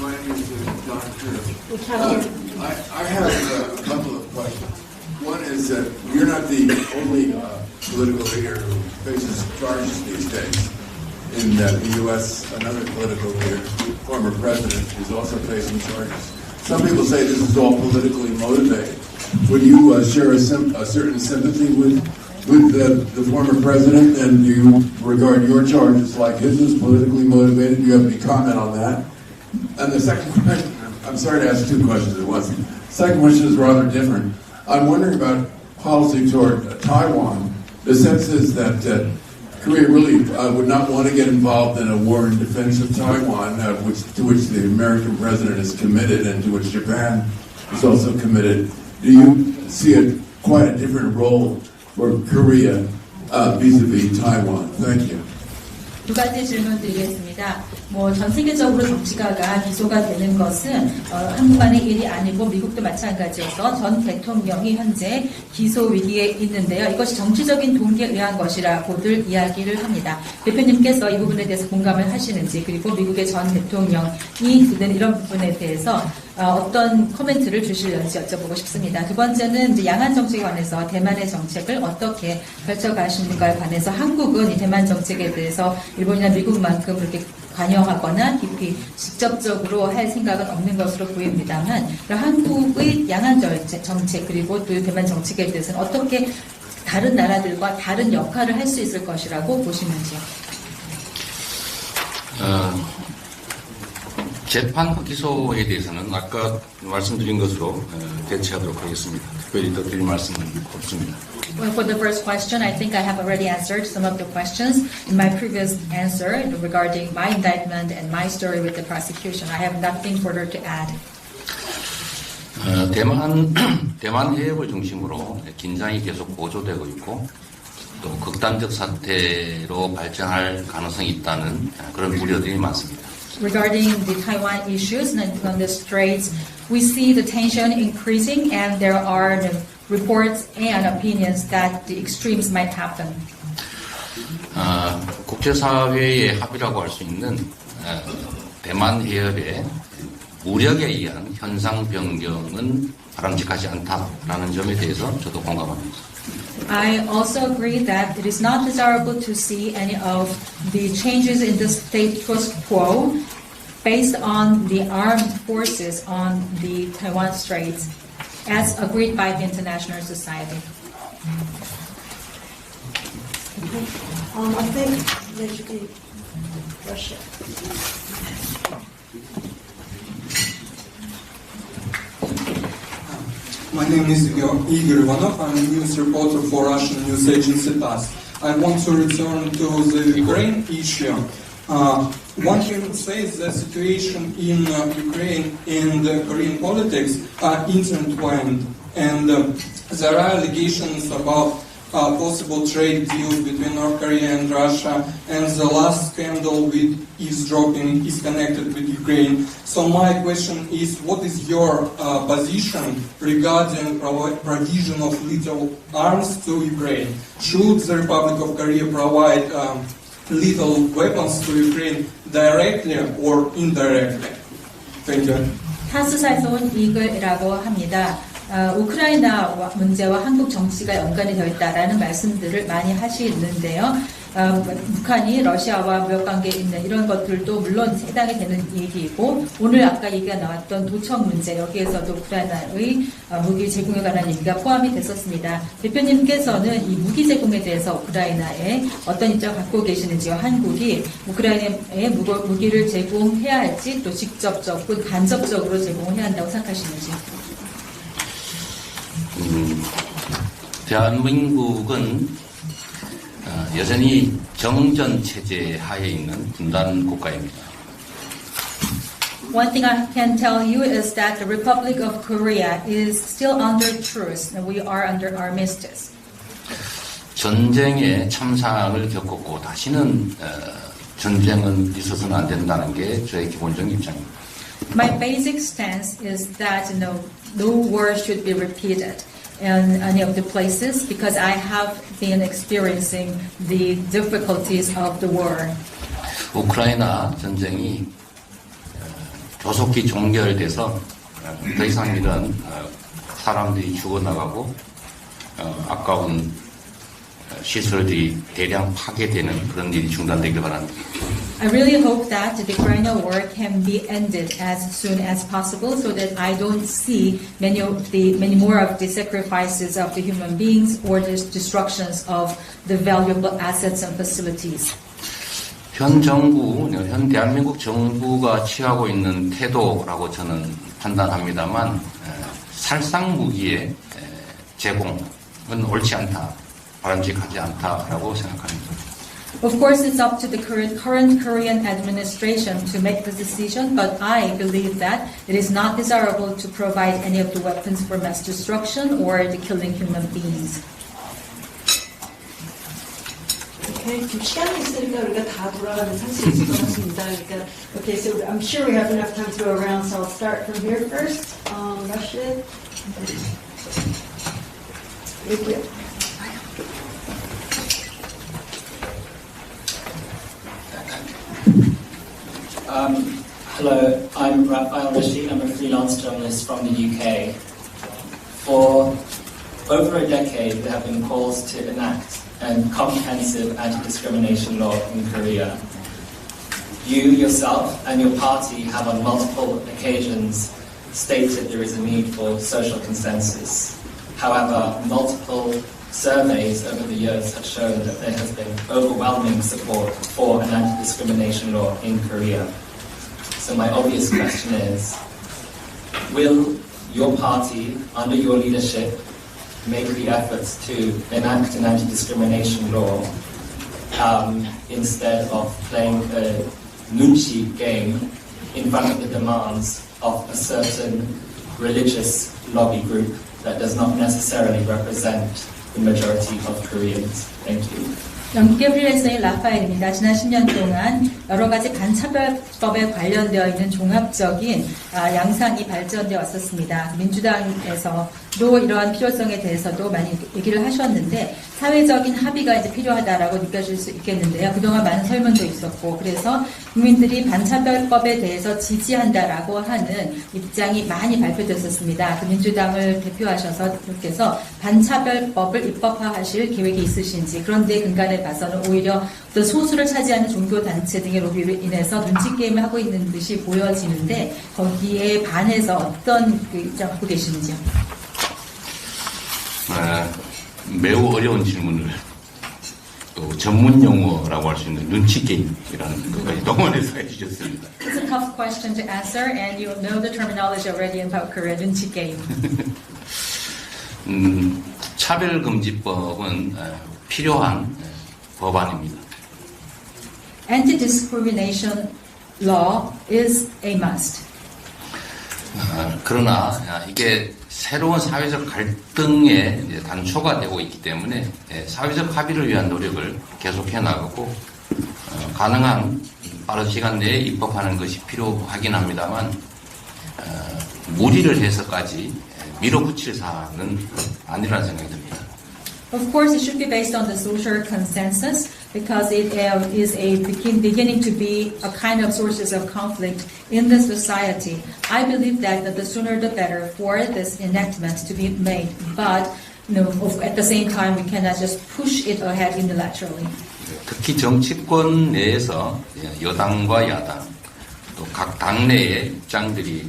My name is John Curtis. I have a couple of questions. One is that you're not the only political leader who faces charges these days. In the U.S., another political leader, former president, is also facing charges. Some people say this is all politically motivated. Would you share a certain sympathy with the former president, and do you regard your charges like his as politically motivated? Do you have any comment on that? And the second question, I'm sorry to ask two questions at once. The second question is rather different. I'm wondering about policy toward Taiwan. The sense is that Korea really would not want to get involved in a war in defense of Taiwan, to which the American president is committed and to which Japan is also committed. Do you see quite a different role for Korea vis-a-vis Taiwan? Thank you. 두 가지 질문 드리겠습니다. 전 세계적으로 정치가가 기소가 되는 것은 한국만의 일이 아니고 미국도 마찬가지여서 전 대통령이 현재 기소 위기에 있는데요. 이것이 정치적인 동기에 의한 것이라고들 이야기를 합니다. 대표님께서 이 부분에 대해서 공감을 하시는지, 그리고 미국의 전 대통령이 드는 이런 부분에 대해서 어떤 코멘트를 주시려는지 여쭤보고 싶습니다. 두 번째는 이제 양안 정책에 관해서 대만의 정책을 어떻게 펼쳐가시는가에 관해서 한국은 이 대만 정책에 대해서 일본이나 미국만큼 그렇게 관여하거나 깊이 직접적으로 할 생각은 없는 것으로 보입니다만, 한국의 양안 정책 그리고 또 대만 정책에 대해서는 어떻게 다른 나라들과 다른 역할을 할 수 있을 것이라고 보시는지요? 재판 기소에 대해서는 아까 말씀드린 것으로 대처하도록 하겠습니다. 특별히 더 드릴 말씀은 없습니다. Well, for the first question, I think I have already answered some of the questions in my previous answer regarding my indictment and my story with the prosecution. I have nothing further to add. 대만 해협을 중심으로 긴장이 계속 고조되고 있고 또 극단적 사태로 발전할 가능성이 있다는 그런 우려들이 많습니다. Regarding the Taiwan issues on the straits, we see the tension increasing and there are reports and opinions that the extremes might happen. 국제사회의 합의라고 할 수 있는 대만 해협의 무력에 의한 현상 변경은 바람직하지 않다라는 점에 대해서 저도 공감합니다. I also agree that it is not desirable to see any of the changes in the status quo based on the armed forces on the Taiwan Straits, as agreed by the international society. I think there should be Russia. My name is Igor Ivanov. I'm a news reporter for Russian news agency TASS. I want to return to the Ukraine issue. One can say the situation in Ukraine and Korean politics are intertwined, and there are allegations about possible trade deals between North Korea and Russia, and the last scandal with eavesdropping is connected with Ukraine. So my question is, what is your position regarding provision of lethal arms to Ukraine? Should the Republic of Korea provide lethal weapons to Ukraine directly or indirectly? Thank you. 타스사에서 온 이글이라고 합니다. 우크라이나 문제와 한국 정치가 연관이 되어 있다라는 말씀들을 많이 하시는데요. 북한이 러시아와 무역관계에 있는 이런 것들도 물론 해당이 되는 얘기이고, 오늘 아까 얘기가 나왔던 도청 문제, 여기에서도 우크라이나의 무기 제공에 관한 얘기가 포함이 됐었습니다. 대표님께서는 이 무기 제공에 대해서 우크라이나에 어떤 입장을 갖고 계시는지요? 한국이 우크라이나에 무기를 제공해야 할지, 또 직접적, 간접적으로 제공해야 한다고 생각하시는지요? 대한민국은 여전히 정전 체제 하에 있는 분단 국가입니다. One thing I can tell you is that the Republic of Korea is still under truce, and we are under armistice. 전쟁의 참상을 겪었고 다시는 전쟁은 있어서는 안 된다는 게 저의 기본적인 입장입니다. My basic stance is that no war should be repeated in any of the places because I have been experiencing the difficulties of the war. 우크라이나 전쟁이 조속히 종결돼서 더 이상 이런 사람들이 죽어나가고 아까운 시설들이 대량 파괴되는 그런 일이 중단되길 바랍니다. I really hope that the Ukraine war can be ended as soon as possible, so that I don't see many more of the sacrifices of the human beings or the destructions of the valuable assets and facilities. 현 대한민국 정부가 취하고 있는 태도라고 저는 판단합니다만 살상 무기의 제공은 옳지 않다, 바람직하지 않다라고 생각합니다. Of course, it's up to the current Korean administration to make the decision, but I believe that it is not desirable to provide any of the weapons for mass destruction or the killing human beings. Okay, 좀 시간이 있으니까 우리가 다 돌아가면 살 수 있을 것 같습니다. 그러니까, okay, so I'm sure we have enough time to go around, so I'll start from here first. Rashid. Thank you. Hello, I'm Raphael Rashid. I'm a freelance journalist from the UK. For over a decade, there have been calls to enact a comprehensive anti-discrimination law in Korea. You yourself and your party have on multiple occasions stated there is a need for social consensus. However, multiple surveys over the years have shown that there has been overwhelming support for an anti-discrimination law in Korea. So my obvious question is, will your party, under your leadership, make the efforts to enact an anti-discrimination law instead of playing a nunchi game in front of the demands of a certain religious lobby group that does not necessarily represent the majority of Koreans? Thank you. 영국의 프리랜서인 라파엘입니다. 지난 10년 동안 여러 가지 반차별법에 관련되어 있는 종합적인 양상이 발전되어 왔었습니다. 민주당에서도 이러한 필요성에 대해서도 많이 얘기를 하셨는데 사회적인 합의가 이제 필요하다라고 느껴질 수 있겠는데요. 그동안 많은 설문도 있었고 그래서 국민들이 반차별법에 대해서 지지한다라고 하는 입장이 많이 발표됐었습니다. 그 민주당을 대표하셔서 그렇게서 반차별법을 입법화하실 계획이 있으신지 그런데 근간에 봐서는 오히려 어떤 소수를 차지하는 종교단체 등의 로비로 인해서 눈치게임을 하고 있는 듯이 보여지는데 거기에 반해서 어떤 입장 갖고 계시는지요? 매우 어려운 질문을 전문 용어라고 할 수 있는 눈치 게임이라는 것까지 동원해서 해주셨습니다. It's a tough question to answer, and you know the terminology already about Korea, 눈치 게임. 차별금지법은 필요한 법안입니다. Anti-discrimination law is a must. 그러나 이게 새로운 사회적 갈등의 이제 단초가 되고 있기 때문에 사회적 합의를 위한 노력을 계속해 나가고 가능한 빠른 시간 내에 입법하는 것이 필요하긴 합니다만 무리를 해서까지 밀어붙일 사안은 아니라는 생각이 듭니다. Of course, it should be based on the social consensus because it is beginning to be a kind of sources of conflict in the society. I believe that the sooner the better for this enactment to be made. But at the same time, we cannot just push it ahead unilaterally. 특히 정치권 내에서 여당과 야당 또 각 당내의 입장들이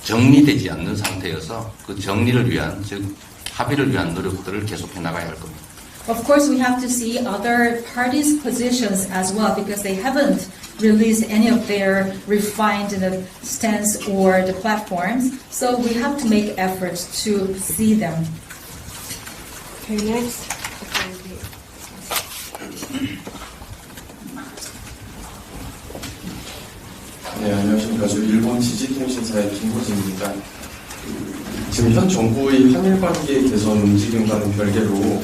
정리되지 않는 상태여서 그 정리를 위한 즉 합의를 위한 노력들을 계속해 나가야 할 겁니다. Of course, we have to see other parties' positions as well because they haven't released any of their refined stance or the platforms. So we have to make efforts to see them. Okay, next. 네, 안녕하십니까. 저 일본 지지통신사의 김호진입니다. 지금 현 정부의 한일 관계 개선 움직임과는 별개로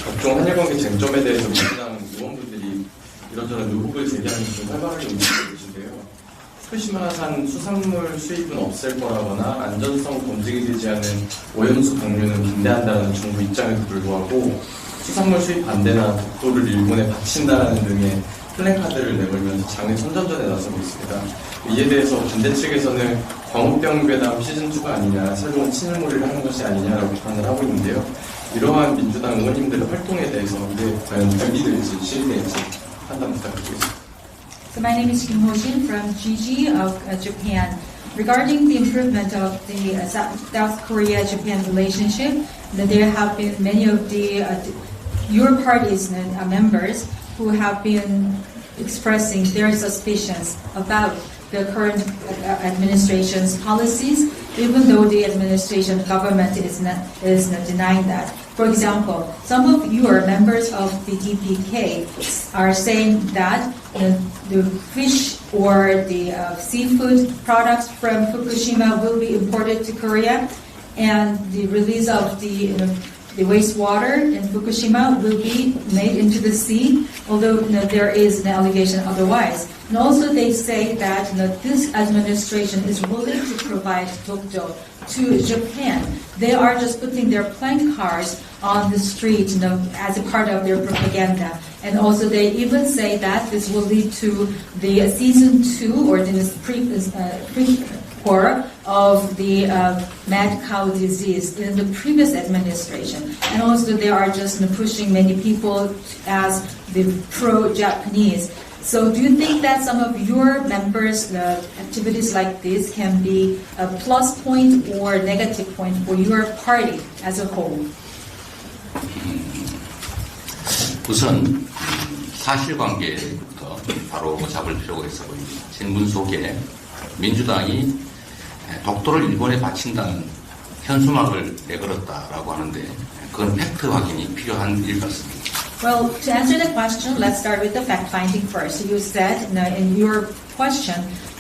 각종 한일 관계 쟁점에 대해서 민주당 의원분들이 이런저런 의혹을 제기하는 좀 활발하게 움직이고 계신데요. 후쿠시마산 수산물 수입은 없앨 거라거나 안전성 검증이 되지 않은 오염수 방류는 반대한다는 정부 입장에도 불구하고 수산물 수입 반대나 독도를 일본에 바친다라는 등의 플래카드를 내걸면서 장외 선전전에 나서고 있습니다. 이에 대해서 반대 측에서는 광우병 괴담 시즌2가 아니냐, 새로운 친일몰이를 하는 것이 아니냐라고 비판을 하고 있는데요. 이러한 민주당 의원님들의 활동에 대해서 이게 과연 발휘될지 실행될지 판단 부탁드리겠습니다. So my name is Kim Ho-jin from GG of Japan. Regarding the improvement of the South Korea-Japan relationship, there have been many of your party's members who have been expressing their suspicions about the current administration's policies, even though the administration government is not denying that. For example, some of your members of the DPK are saying that the fish or the seafood products from Fukushima will be imported to Korea, and the release of the the wastewater in Fukushima will be made into the sea, although there is an allegation otherwise. And also they say that this administration is willing to provide Tokyo to Japan. They are just putting their playing cards on the street as a part of their propaganda. And also they even say that this will lead to the season 2 or the prequel of the mad cow disease in the previous administration. And also they are just pushing many people as the pro-Japanese. So do you think that some of your members' activities like this can be a plus point or negative point for your party as a whole? 우선 사실관계부터 바로 잡을 필요가 있어 보입니다. 신문 속에 민주당이 독도를 일본에 바친다는 현수막을 내걸었다라고 하는데 그건 팩트 확인이 필요한 일 같습니다. Well, to answer the question, let's start with the fact-finding first. You said in your question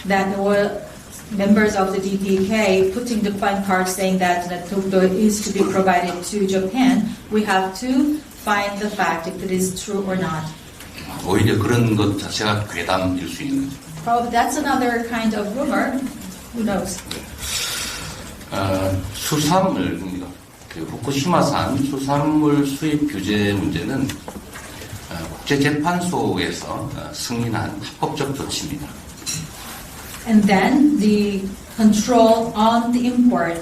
that there were members of the DPK putting the placard saying that Tokyo is to be provided to Japan. We have to find the fact if it is true or not. 오히려 그런 것 자체가 괴담일 수 있는 거죠. Probably that's another kind of rumor. Who knows? 수산물, 후쿠시마산 수산물 수입 규제 문제는 국제재판소에서 승인한 합법적 조치입니다. And then the control on the import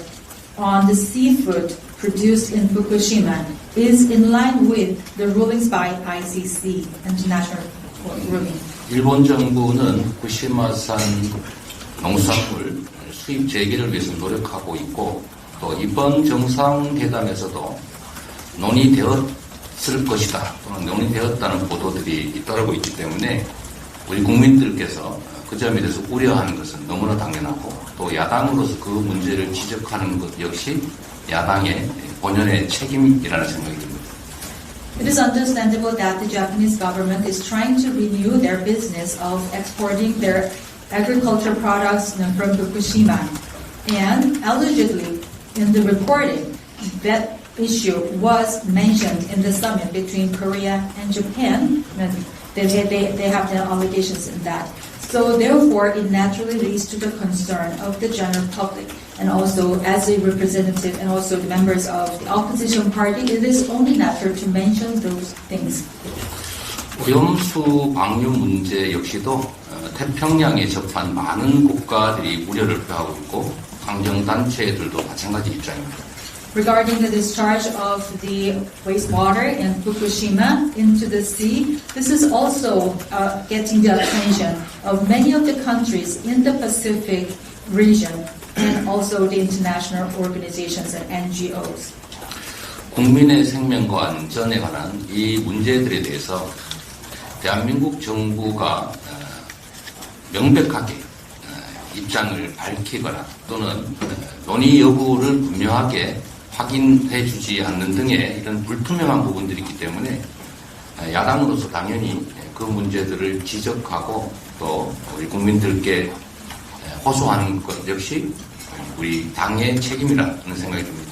on the seafood produced in Fukushima is in line with the rulings by ICC, International Court ruling. 일본 정부는 후쿠시마산 농수산물 수입 재개를 위해서 노력하고 있고 또 이번 정상회담에서도 논의되었을 것이다 또는 논의되었다는 보도들이 잇따르고 있기 때문에 우리 국민들께서 그 점에 대해서 우려하는 것은 너무나 당연하고 또 야당으로서 그 문제를 지적하는 것 역시 야당의 본연의 책임이라는 생각이 듭니다. It is understandable that the Japanese government is trying to renew their business of exporting their agriculture products from Fukushima. And allegedly, in the reporting, that issue was mentioned in the summit between Korea and Japan. They have their allegations in that. So therefore, it naturally leads to the concern of the general public. And also, as a representative and also the members of the opposition party, it is only natural to mention those things. 오염수 방류 문제 역시도 태평양에 접한 많은 국가들이 우려를 표하고 있고 환경단체들도 마찬가지 입장입니다. Regarding the discharge of the wastewater in Fukushima into the sea, this is also getting the attention of many of the countries in the Pacific region and also the international organizations and NGOs. 국민의 생명과 안전에 관한 이 문제들에 대해서 대한민국 정부가 명백하게 입장을 밝히거나 또는 논의 여부를 분명하게 확인해 주지 않는 등의 이런 불투명한 부분들이 있기 때문에 야당으로서 당연히 그 문제들을 지적하고 또 우리 국민들께 호소하는 것 역시 우리 당의 책임이라는 생각이 듭니다.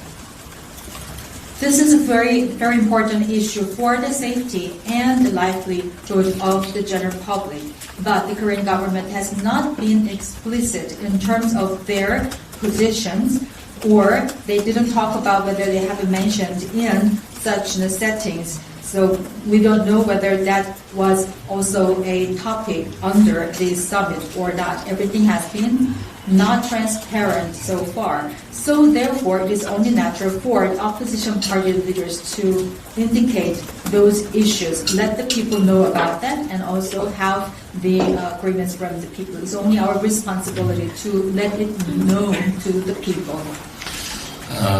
This is a very, very important issue for the safety and the livelihood of the general public. But the Korean government has not been explicit in terms of their positions, or they didn't talk about whether they have mentioned in such settings. So we don't know whether that was also a topic under the summit or not. Everything has been not transparent so far. So therefore, it is only natural for the opposition party leaders to indicate those issues, let the people know about that, and also have the agreements from the people. It's only our responsibility to let it known to the people.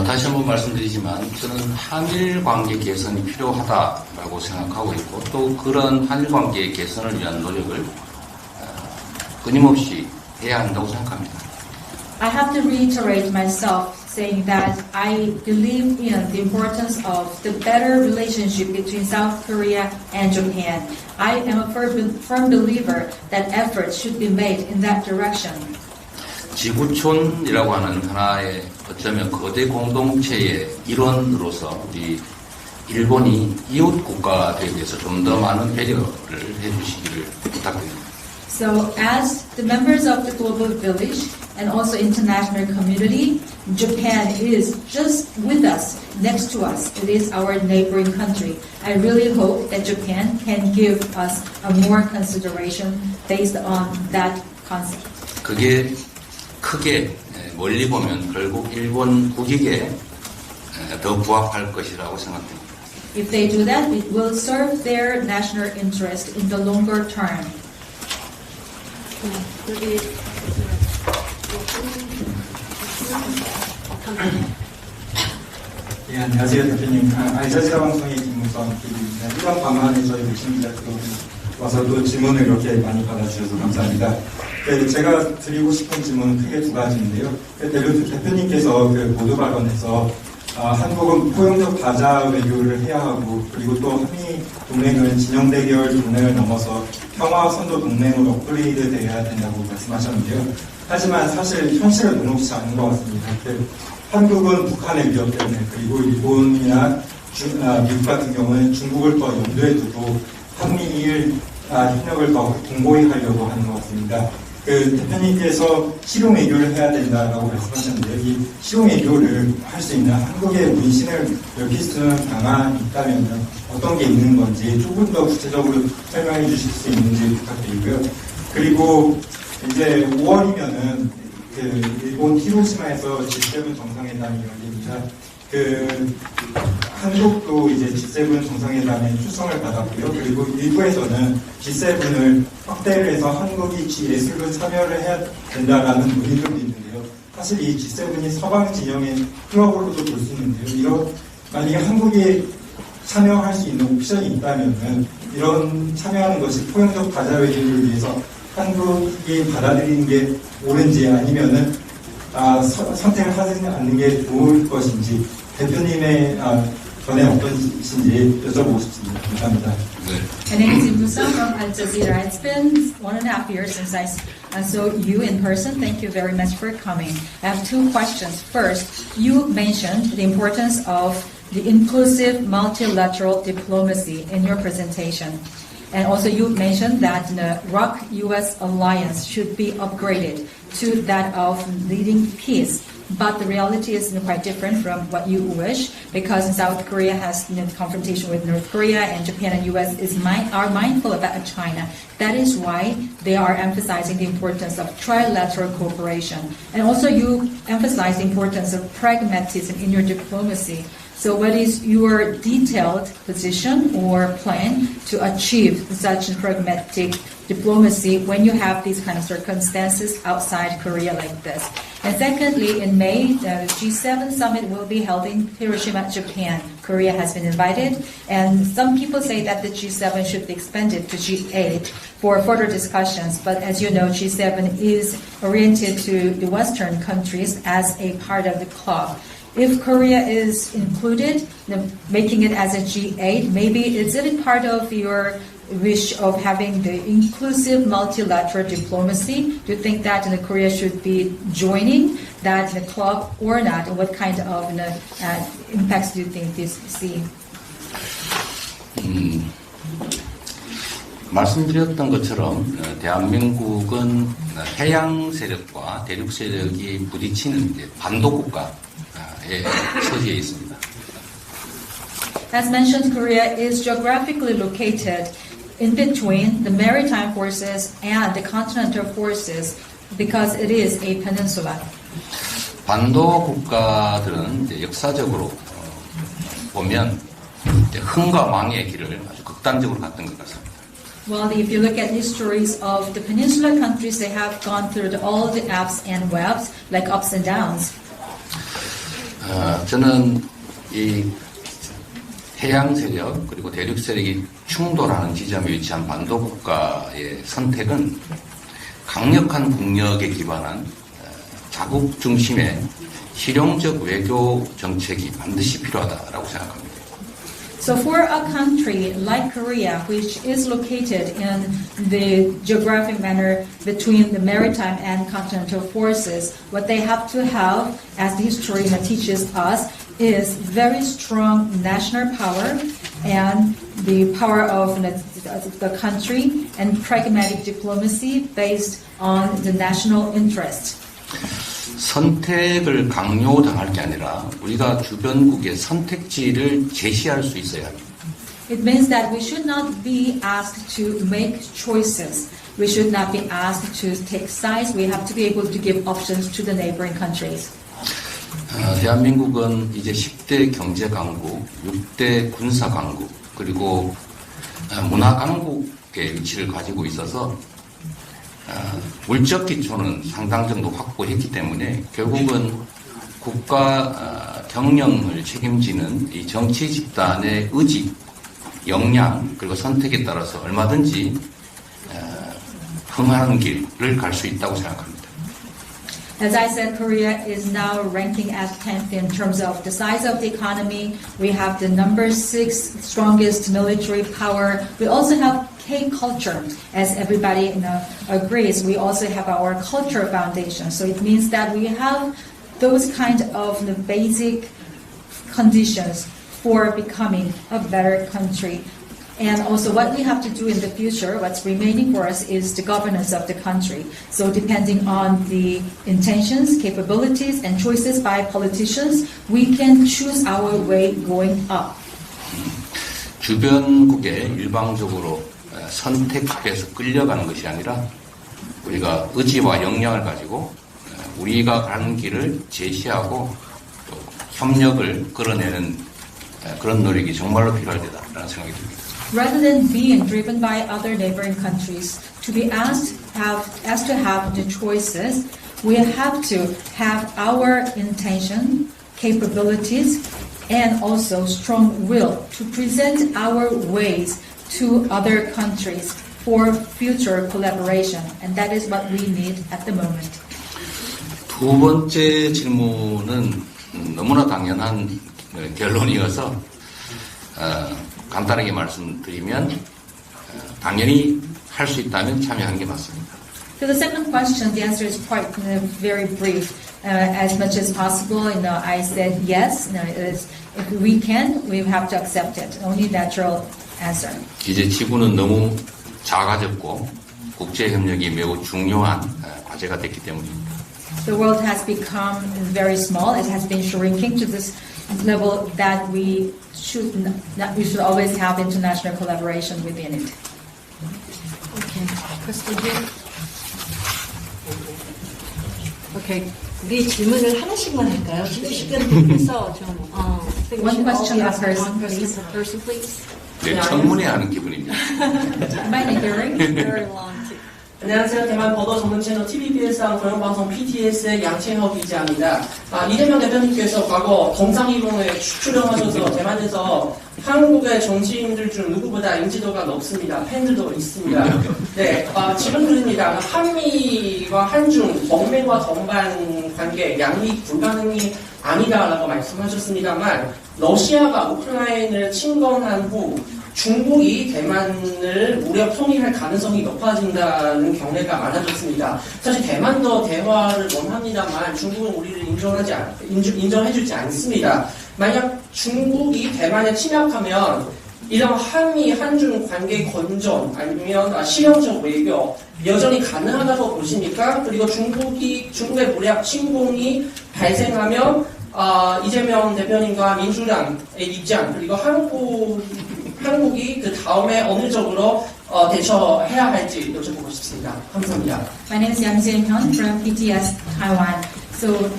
다시 한번 말씀드리지만 저는 한일 관계 개선이 필요하다라고 생각하고 있고 또 그런 한일 관계 개선을 위한 노력을 끊임없이 해야 한다고 생각합니다. I have to reiterate myself saying that I believe in the importance of the better relationship between South Korea and Japan. I am a firm believer that efforts should be made in that direction. 지구촌이라고 하는 하나의 어쩌면 거대 공동체의 일원으로서 우리 일본이 이웃 국가들에 대해서 좀 더 많은 배려를 해주시기를 부탁드립니다. So, as the members of the global village and also international community, Japan is just with us, next to us. It is our neighboring country. I really hope that Japan can give us a more consideration based on that concept. 그게 크게 멀리 보면 결국 일본 국익에 더 부합할 것이라고 생각됩니다. If they do that, it will serve their national interest in the longer term. 네, 안녕하세요, 대표님. 알자지라 방송의 김무성입니다. 이번 밤안에 저희 외신기자클럽 와서 또 질문을 이렇게 많이 받아주셔서 감사합니다. 제가 드리고 싶은 질문은 크게 두 가지인데요. 대표님께서 보도 발언에서 한국은 포용적 다자 외교를 해야 하고 그리고 또 한미 동맹은 진영 대결 동맹을 넘어서 평화 선도 동맹으로 업그레이드 돼야 된다고 말씀하셨는데요. 하지만 사실 현실을 녹록지 않은 것 같습니다. 한국은 북한의 위협 때문에 그리고 일본이나 미국 같은 경우는 중국을 더 염두에 두고 한미일 협력을 더 공고히 하려고 하는 것 같습니다. 대표님께서 실용외교를 해야 된다라고 말씀하셨는데 이 실용외교를 할 수 있는 한국의 문신을 넓힐 수 있는 방안이 있다면 어떤 게 있는 건지 조금 더 구체적으로 설명해 주실 수 있는지 부탁드리고요. 그리고 이제 5월이면은 일본 히로시마에서 G7 정상회담이 열립니다. 한국도 이제 G7 정상회담에 초청을 받았고요. 그리고 일부에서는 G7을 확대를 해서 한국이 G8로 참여를 해야 된다라는 논의들도 있는데요. 사실 이 G7이 서방 진영의 클럽으로도 볼 수 있는데요. 만약에 한국이 참여할 수 있는 옵션이 있다면은 이런 참여하는 것이 포용적 다자 외교를 위해서 한국이 받아들이는 게 옳은지 아니면은 선택을 하지 않는 게 좋을 것인지 대표님의 전에 어떠신지 여쭤보고 싶습니다. 감사합니다. My name is Musa from Al Jazeera. It's been 1.5 years since I saw you in person. Thank you very much for coming. I have two questions. First, you mentioned the importance of the inclusive multilateral diplomacy in your presentation. And also you mentioned that the ROC-US alliance should be upgraded to that of leading peace. But the reality is quite different from what you wish, because South Korea has confrontation with North Korea, and Japan and US are mindful about China. That is why they are emphasizing the importance of trilateral cooperation. And also you emphasize the importance of pragmatism in your diplomacy. So what is your detailed position or plan to achieve such pragmatic diplomacy when you have these kind of circumstances outside Korea like this? And secondly, in May, the G7 summit will be held in Hiroshima, Japan. Korea has been invited, and some people say that the G7 should be expanded to G8 for further discussions. But as you know, G7 is oriented to the Western countries as a part of the club. If Korea is included, making it as a G8, maybe is it part of your wish of having the inclusive multilateral diplomacy? Do you think that Korea should be joining that club or not? And what kind of impacts do you think this see? 말씀드렸던 것처럼 대한민국은 해양 세력과 대륙 세력이 부딪히는 반도 국가의 처지에 있습니다. As mentioned, Korea is geographically located in between the maritime forces and the continental forces because it is a peninsula. 반도 국가들은 이제 역사적으로 보면 이제 흥과 망의 길을 아주 극단적으로 갔던 것 같습니다. Well, if you look at histories of the peninsula countries, they have gone through all the ups and webs, like ups and downs. 저는 이 해양 세력 그리고 대륙 세력이 충돌하는 지점에 위치한 반도 국가의 선택은 강력한 국력에 기반한 자국 중심의 실용적 외교 정책이 반드시 필요하다라고 생각합니다. So for a country like Korea, which is located in the geographic manner between the maritime and continental forces, what they have to have, as the history teaches us, is very strong national power and the power of the country and pragmatic diplomacy based on the national interest. 선택을 강요당할 게 아니라 우리가 주변국의 선택지를 제시할 수 있어야 합니다. It means that we should not be asked to make choices. We should not be asked to take sides. We have to be able to give options to the neighboring countries. 대한민국은 이제 10대 경제 강국, 6대 군사 강국, 그리고 문화 강국의 위치를 가지고 있어서 물적 기초는 상당 정도 확보했기 때문에 결국은 국가 경영을 책임지는 이 정치 집단의 의지, 역량 그리고 선택에 따라서 얼마든지 흥하는 길을 갈 수 있다고 생각합니다. As I said, Korea is now ranking as 10th in terms of the size of the economy. We have the number 6 strongest military power. We also have K-culture, as everybody agrees. We also have our culture foundation. So it means that we have those kind of basic conditions for becoming a better country. And also what we have to do in the future, what's remaining for us is the governance of the country. So depending on the intentions, capabilities, and choices by politicians, we can choose our way going up. 주변국에 일방적으로 선택해서 끌려가는 것이 아니라 우리가 의지와 역량을 가지고 우리가 가는 길을 제시하고 또 협력을 끌어내는 그런 노력이 정말로 필요할 때다라는 생각이 듭니다. Rather than being driven by other neighboring countries, to be asked to have the choices, we have to have our intention, capabilities, and also strong will to present our ways to other countries for future collaboration. And that is what we need at the moment. 두 번째 질문은 너무나 당연한 결론이어서 간단하게 말씀드리면 당연히 할 수 있다면 참여하는 게 맞습니다. So the second question, the answer is quite very brief. As much as possible, I said yes. If we can, we have to accept it. Only natural answer. 이제 지구는 너무 작아졌고 국제 협력이 매우 중요한 과제가 됐기 때문입니다. The world has become very small. It has been shrinking to this level that we should always have international collaboration within it. Okay, Kristen here. Okay, 우리 질문을 하나씩만 할까요? 시간 돼서 좀. One question per person, please. 네, 청문회 하는 기분입니다. Am I hearing? Very long. 안녕하세요. 대만 보도 전문 채널 TVBS랑 공영방송 PTS의 양채혁 기자입니다. 이재명 대표님께서 과거 동상이몽에 출연하셔서 대만에서 한국의 정치인들 중 누구보다 인지도가 높습니다. 팬들도 있습니다. 네, 질문드립니다. 한미와 한중 동맹과 동반 관계 양립 불가능이 아니다라고 말씀하셨습니다만 러시아가 우크라이나를 침공한 후 중국이 대만을 무력 통일할 가능성이 높아진다는 경례가 많아졌습니다. 사실 대만도 대화를 원합니다만 중국은 우리를 인정해주지 않습니다. 만약 중국이 대만에 침략하면 이런 한미 한중 관계 건전 아니면 실용적 외교 여전히 가능하다고 보십니까? 그리고 중국의 무력 침공이 발생하면 이재명 대표님과 민주당의 입장 그리고 한국이 그 다음에 어느 쪽으로 대처해야 할지 여쭤보고 싶습니다. 감사합니다. My name is Yang Jian-hyun from PTS Taiwan. So,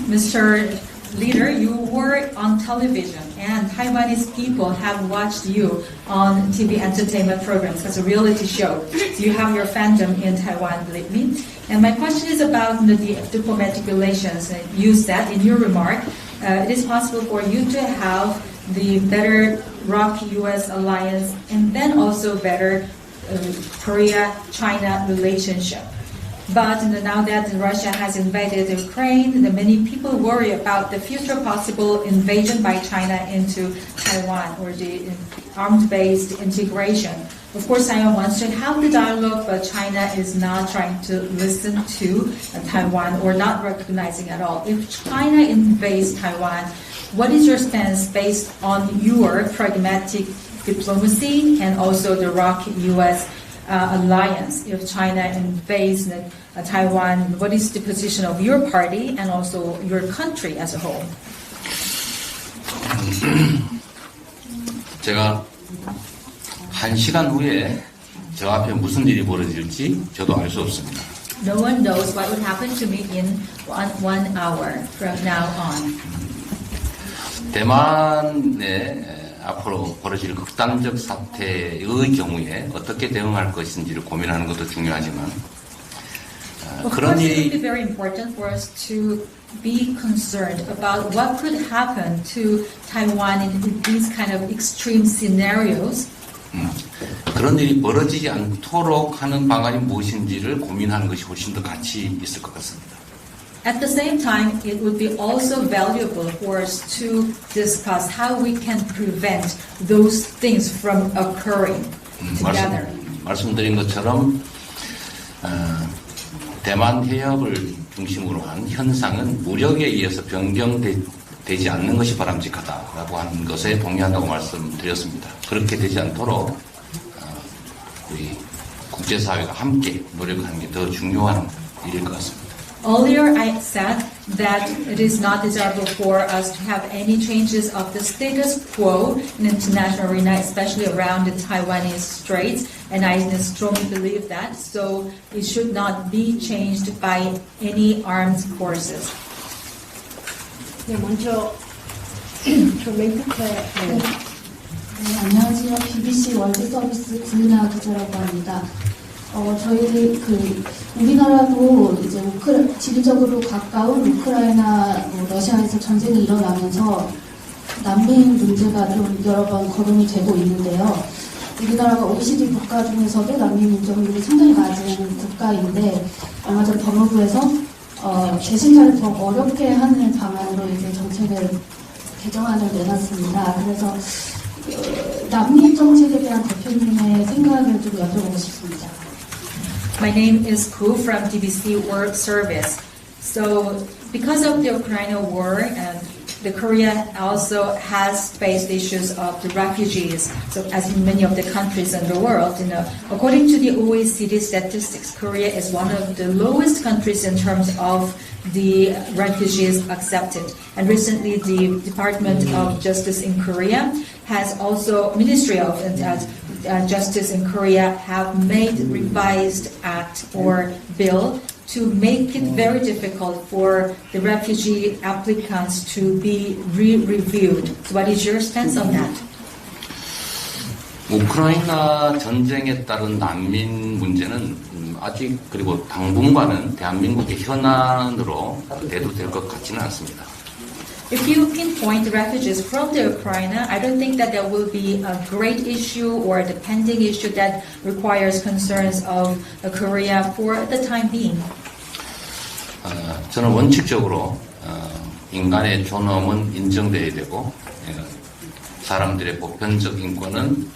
Mr. Leader, you were on television and Taiwanese people have watched you on TV entertainment programs as a reality show. So you have your fandom in Taiwan, believe me. And my question is about the diplomatic relations. You said in your remark, it is possible for you to have the better ROC-US alliance and then also better Korea-China relationship. But now that Russia has invaded Ukraine, many people worry about the future possible invasion by China into Taiwan or the armed-based integration. Of course, Taiwan wants to have the dialogue, but China is not trying to listen to Taiwan or not recognizing at all. If China invades Taiwan, what is your stance based on your pragmatic diplomacy and also the ROC-US alliance? If China invades Taiwan, what is the position of your party and also your country as a whole? 제가 1시간 후에 저 앞에 무슨 일이 벌어질지 저도 알 수 없습니다. No one knows what would happen to me in one hour from now on. 대만에 앞으로 벌어질 극단적 사태의 경우에 어떻게 대응할 것인지를 고민하는 것도 중요하지만 그런 It would 일이 be very important for us to be concerned about what could happen to Taiwan in these kind of extreme scenarios. 그런 일이 벌어지지 않도록 하는 방안이 무엇인지를 고민하는 것이 훨씬 더 가치 있을 것 같습니다. At the same time, it would be also valuable for us to discuss how we can prevent those things from occurring together. 말씀드린 것처럼 대만 해협을 중심으로 한 현상은 무력에 의해서 변경되지 않는 것이 바람직하다라고 하는 것에 동의한다고 말씀드렸습니다. 그렇게 되지 않도록 우리 국제사회가 함께 노력하는 게 더 중요한 일일 것 같습니다. Earlier, I said that it is not desirable for us to have any changes of the status quo in international arena, especially around the Taiwanese Straits, and I strongly believe that. So it should not be changed by any armed forces. 네, 먼저 맨 끝에. 안녕하세요. BBC 월드 서비스 구인하 기자라고 합니다. 저희 우리나라도 이제 지리적으로 가까운 우크라이나, 러시아에서 전쟁이 일어나면서 난민 문제가 좀 여러 번 거론이 되고 있는데요. 우리나라가 OECD 국가 중에서도 난민 민족률이 상당히 낮은 국가인데 얼마 전 법무부에서 재심사를 더 어렵게 하는 방안으로 이제 정책을 개정안을 내놨습니다. 그래서 난민 정책에 대한 대표님의 생각을 좀 여쭤보고 싶습니다. My name is Ku from BBC World Service. So, because of the Ukraine war, and the Korea also has faced issues of the refugees. So, as in many of the countries in the world, according to the OECD statistics, Korea is one of the lowest countries in terms of the refugees accepted. And recently, the Department of Justice in Korea has also, Ministry of Justice in Korea have made revised act or bill to make it very difficult for the refugee applicants to be re-reviewed. So what is your stance on that? 우크라이나 전쟁에 따른 난민 문제는 아직 그리고 당분간은 대한민국의 현안으로 대두될 것 같지는 않습니다. If you pinpoint the refugees from the Ukraine, I don't think that there will be a great issue or a pending issue that requires concerns of Korea for the time being. 저는 원칙적으로 인간의 존엄은 인정돼야 되고 사람들의 보편적 인권은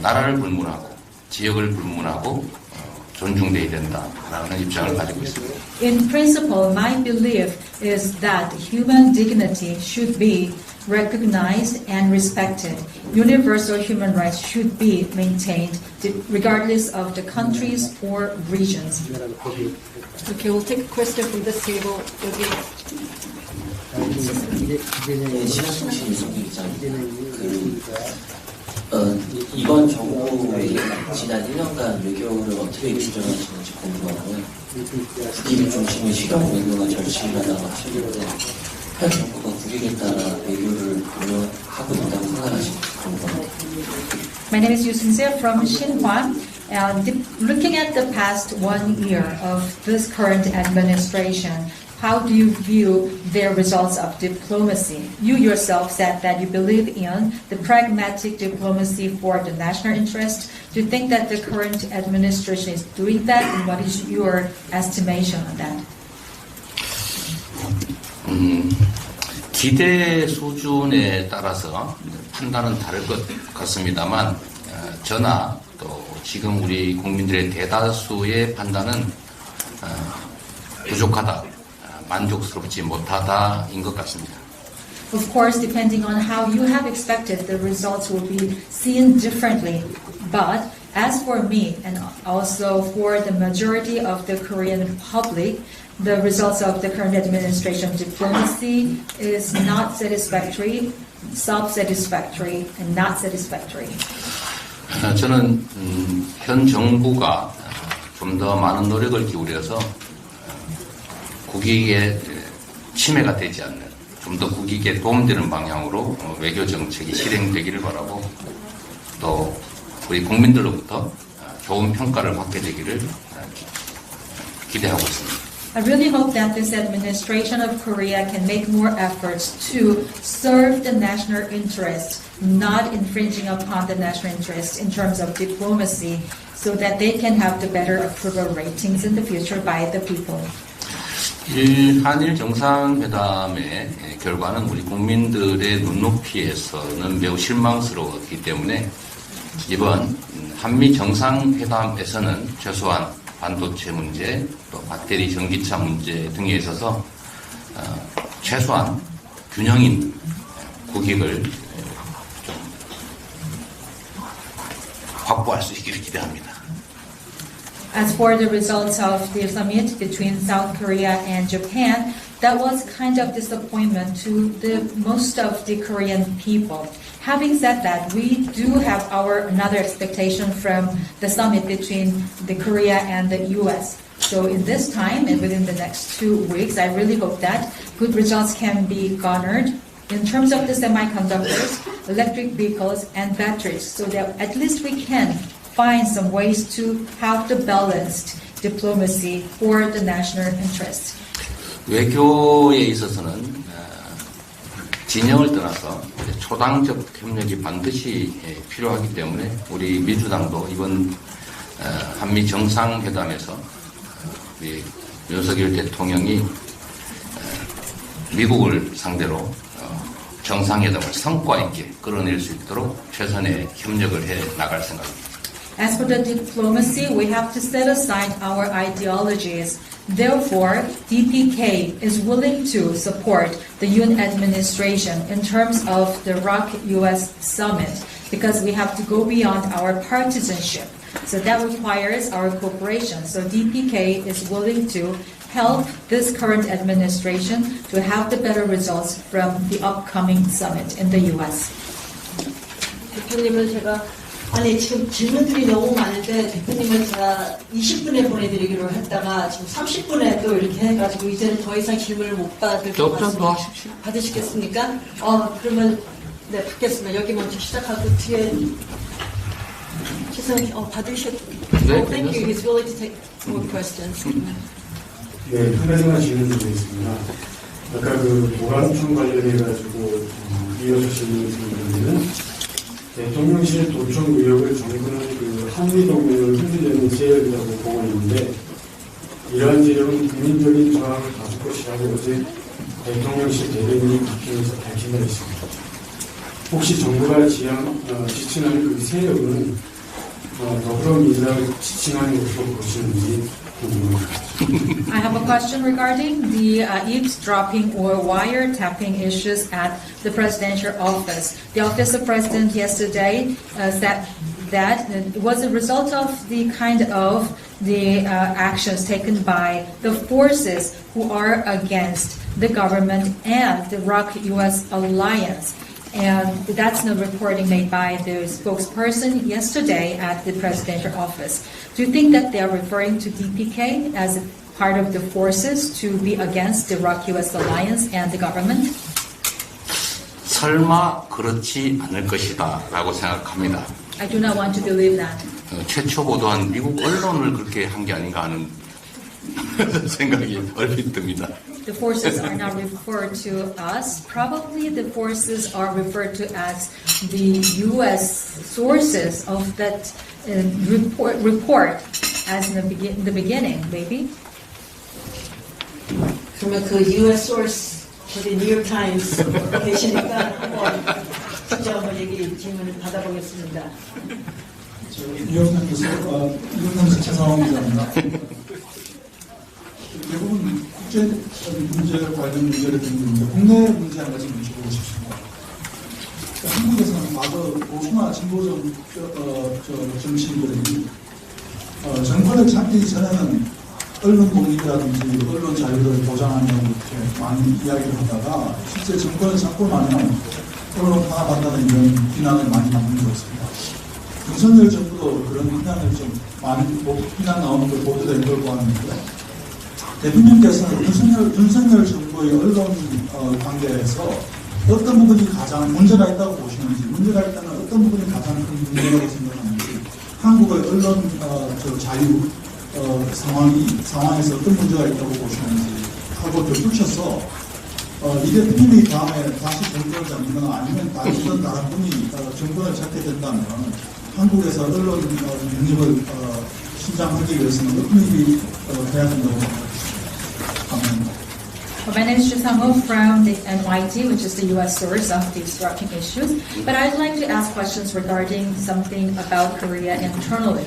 나라를 불문하고 지역을 불문하고 존중돼야 된다라는 입장을 가지고 있습니다. In principle, my belief is that human dignity should be recognized and respected. Universal human rights should be maintained regardless of the countries or regions. Okay, we'll take a question from this table. 이번 정부의 지난 1년간 외교를 어떻게 규정하시는지 궁금하고요. 국익 중심의 실용 외교가 절실하다고 하셨는데 현 정부가 국익에 따라 외교를 운영하고 있다고 생각하시는지 궁금합니다. My name is Yu Sun-se from Xinhua. Looking at the past 1 year of this current administration, how do you view their results of diplomacy? You yourself said that you believe in the pragmatic diplomacy for the national interest. Do you think that the current administration is doing that, and what is your estimation on that? 기대 수준에 따라서 판단은 다를 것 같습니다만 저나 또 지금 우리 국민들의 대다수의 판단은 부족하다, 만족스럽지 못하다인 것 같습니다. Of course, depending on how you have expected, the results will be seen differently. But as for me, and also for the majority of the Korean public, the results of the current administration diplomacy is not satisfactory, self-satisfactory, and not satisfactory. 저는 현 정부가 좀 더 많은 노력을 기울여서 국익에 침해가 되지 않는, 좀 더 국익에 도움되는 방향으로 외교 정책이 실행되기를 바라고, 또 우리 국민들로부터 좋은 평가를 받게 되기를 기대하고 있습니다. I really hope that this administration of Korea can make more efforts to serve the national interest, not infringing upon the national interest in terms of diplomacy, so that they can have the better approval ratings in the future by the people. 한일 정상회담의 결과는 우리 국민들의 눈높이에서는 매우 실망스러웠기 때문에 이번 한미 정상회담에서는 최소한 반도체 문제, 또 배터리 전기차 문제 등에 있어서 최소한 균형 있는 국익을 좀 확보할 수 있기를 기대합니다. As for the results of the summit between South Korea and Japan, that was kind of disappointment to the most of the Korean people. Having said that, we do have another expectation from the summit between the Korea and the US. So in this time and within the next 2 weeks, I really hope that good results can be garnered in terms of the semiconductors, electric vehicles, and batteries, so that at least we can find some ways to have the balanced diplomacy for the national interest. 외교에 있어서는 진영을 떠나서 초당적 협력이 반드시 필요하기 때문에 우리 민주당도 이번 한미 정상회담에서 우리 윤석열 대통령이 미국을 상대로 정상회담을 성과 있게 끌어낼 수 있도록 최선의 협력을 해 나갈 생각입니다. As for the diplomacy, we have to set aside our ideologies. Therefore, DPK is willing to support the Yoon administration in terms of the ROK-US summit because we have to go beyond our partisanship. So that requires our cooperation. So DPK is willing to help this current administration to have the better results from the upcoming summit in the US. 대표님을 제가 지금 질문들이 너무 많은데 대표님을 제가 20분에 보내드리기로 했다가 지금 30분에 또 이렇게 해가지고 이제는 더 이상 질문을 못 받을 것 같습니다. 받으시겠습니까? 그러면 네 받겠습니다. 여기 먼저 시작하고 뒤에 죄송해요. 받으셨. Thank you. He's willing to take more questions. 네, 한 가지만 질문 드리겠습니다. 아까 그 도감청 관련해가지고 이어주신 질문은 대통령실 도청 의혹을 정부는 그 한미 동맹을 흔들려는 세력이라고 보고 있는데 이러한 세력은 국민적인 저항을 가질 것이라고 어제 대통령실 대변인이 국회에서 밝힌 바 있습니다. 혹시 정부가 지칭하는 그 세력은 더불어민주당을 지칭하는 것으로 보시는지 궁금합니다. I have a question regarding the eavesdropping or wiretapping issues at the presidential office. The office of president yesterday said that it was a result of the kind of the actions taken by the forces who are against the government and the ROK-US alliance. And that's the reporting made by the spokesperson yesterday at the presidential office. Do you think that they are referring to DPK as part of the forces to be against the ROK-US alliance and the government? 설마 그렇지 않을 것이다라고 생각합니다. I do not want to believe that. 최초 보도한 미국 언론을 그렇게 한 게 아닌가 하는 생각이 얼핏 듭니다. The forces are not referred to us. Probably the forces are referred to as the U.S. sources of that report as in the beginning, maybe. 그러면 그 U.S. source 저기 뉴욕 타임스 계시니까 한번 직접 한번 질문을 받아보겠습니다. 이영상 교수, 이영상 최상원 기자입니다. 대부분 국제적인 문제 관련 문제를 듣는데 국내 문제 한 가지 묻히고 여쭤보고 싶습니다. 한국에서는 과거 보수나 진보적 정치인들이 정권을 잡기 전에는 언론 독립이라든지 언론 자유를 보장한다고 이렇게 많이 이야기를 하다가 실제 정권을 잡고 나면 언론 탄압한다는 이런 비난을 많이 받는 것 같습니다. 윤석열 정부도 그런 비난을 좀 많이 비난 나오는 걸 보도된 걸 보았는데 대통령께서는 윤석열 정부의 언론 관계에서 어떤 부분이 가장 문제가 있다고 보시는지, 문제가 있다면 어떤 부분이 가장 큰 문제라고 생각하는지, 한국의 언론 자유 상황에서 어떤 문제가 있다고 보시는지 하고 덧붙여서 이 대통령이 다음에 다시 정권을 잡거나 아니면 다른 분이 정권을 잡게 된다면 한국에서 언론 능력을 신장하기 위해서는 어떤 일이 해야 된다고 생각합니다. My name is Gusango from the NYT, which is the U.S. source of these drafting issues. But I'd like to ask questions regarding something about Korea internally.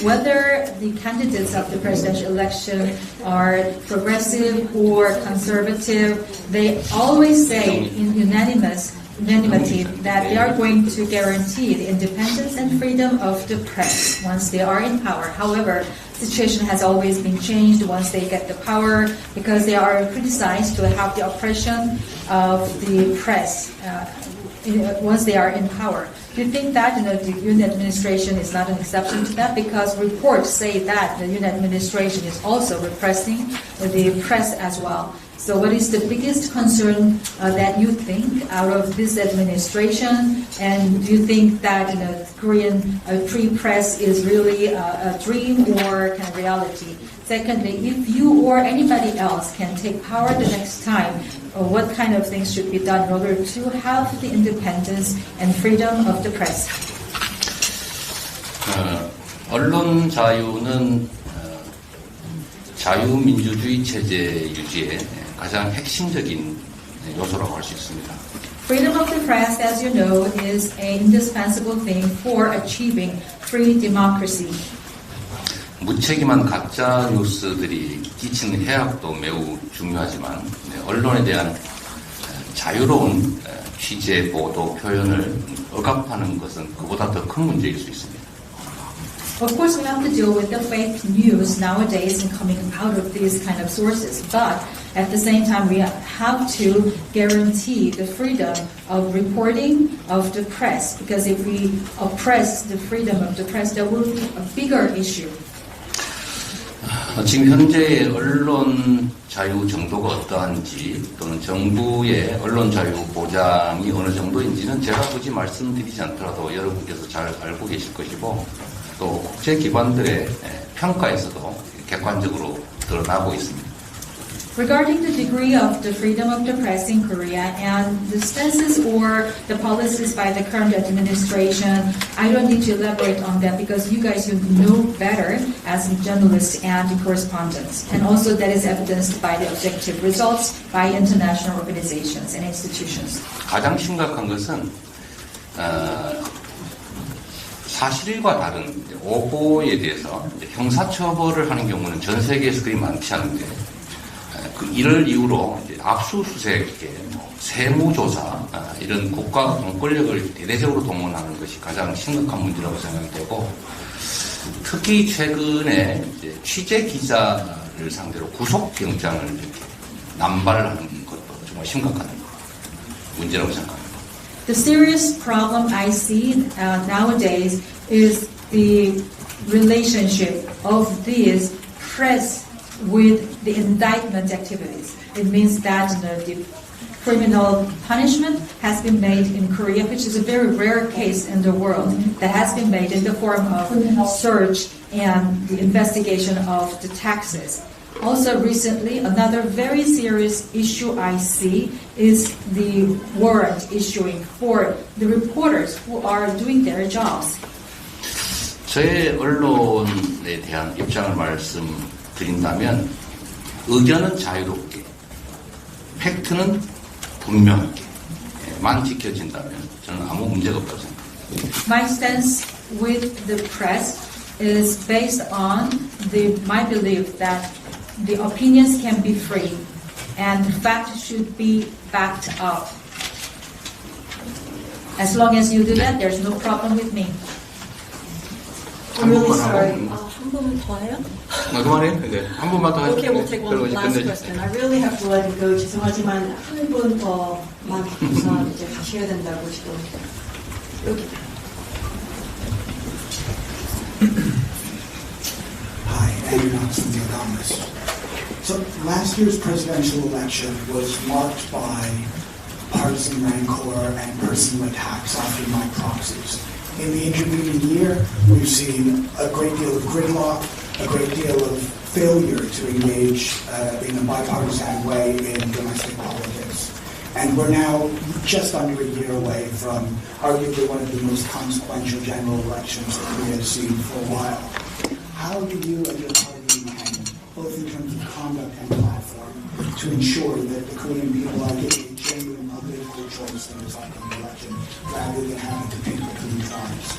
Whether the candidates of the presidential election are progressive or conservative, they always say in unanimity that they are going to guarantee the independence and freedom of the press once they are in power. However, the situation has always been changed once they get the power because they are criticized to have the oppression of the press once they are in power. Do you think that the Yoon administration is not an exception to that? Because reports say that the Yoon administration is also repressing the press as well. So what is the biggest concern that you think out of this administration? And do you think that Korean free press is really a dream or kind of reality? Secondly, if you or anybody else can take power the next time, what kind of things should be done in order to have the independence and freedom of the press? 언론 자유는 자유민주주의 체제 유지에 가장 핵심적인 요소라고 할 수 있습니다. Freedom of the press, as you know, is an indispensable thing for achieving free democracy. 무책임한 가짜 뉴스들이 끼치는 해악도 매우 중요하지만 언론에 대한 자유로운 취재, 보도, 표현을 억압하는 것은 그보다 더 큰 문제일 수 있습니다. Of course, we have to deal with the fake news nowadays and coming out of these kind of sources. But at the same time, we have to guarantee the freedom of reporting of the press. Because if we oppress the freedom of the press, there will be a bigger issue. 지금 현재의 언론 자유 정도가 어떠한지 또는 정부의 언론 자유 보장이 어느 정도인지는 제가 굳이 말씀드리지 않더라도 여러분께서 잘 알고 계실 것이고 또 국제기관들의 평가에서도 객관적으로 드러나고 있습니다. Regarding the degree of the freedom of the press in Korea and the stances or the policies by the current administration, I don't need to elaborate on that because you guys know better as journalists and correspondents. And also that is evidenced by the objective results by international organizations and institutions. 가장 심각한 것은 사실과 다른 오보에 대해서 형사처벌을 하는 경우는 전 세계에서 그리 많지 않은데 이를 이유로 압수수색, 세무조사 이런 국가 권력을 대대적으로 동원하는 것이 가장 심각한 문제라고 생각이 되고 특히 최근에 취재 기자를 상대로 구속영장을 남발하는 것도 정말 심각한 문제라고 생각합니다. The serious problem I see nowadays is the relationship of these press with the indictment activities. It means that the criminal punishment has been made in Korea, which is a very rare case in the world, that has been made in the form of search and the investigation of the taxes. Also recently, another very serious issue I see is the warrant issuing for the reporters who are doing their jobs. 저의 언론에 대한 입장을 말씀드린다면 의견은 자유롭게, 팩트는 분명하게만 지켜진다면 저는 아무 문제가 없다고 생각합니다. My stance with the press is based on my belief that the opinions can be free and the fact should be backed up. As long as you do that, there's no problem with me. I'm really sorry. 한 번만 더 해요? 그만해요? 네. 한 번만 더 해요. Okay, we'll take one last question. I really have to let it go. 죄송하지만 한 분 더 많고서 이제 가셔야 된다고 지금 여기. Hi, Andrew Knox from The Economist. So last year's presidential election was marked by partisan rancor and personal attacks, often by proxies. In the intervening year, we've seen a great deal of gridlock, a great deal of failure to engage in a bipartisan way in domestic politics. And we're now just under a year away from arguably one of the most consequential general elections that we have seen for a while. How do you and your party intend, both in terms of conduct and platform, to ensure that the Korean people are given a genuine political choice in this upcoming election, rather than having to pick between tribes?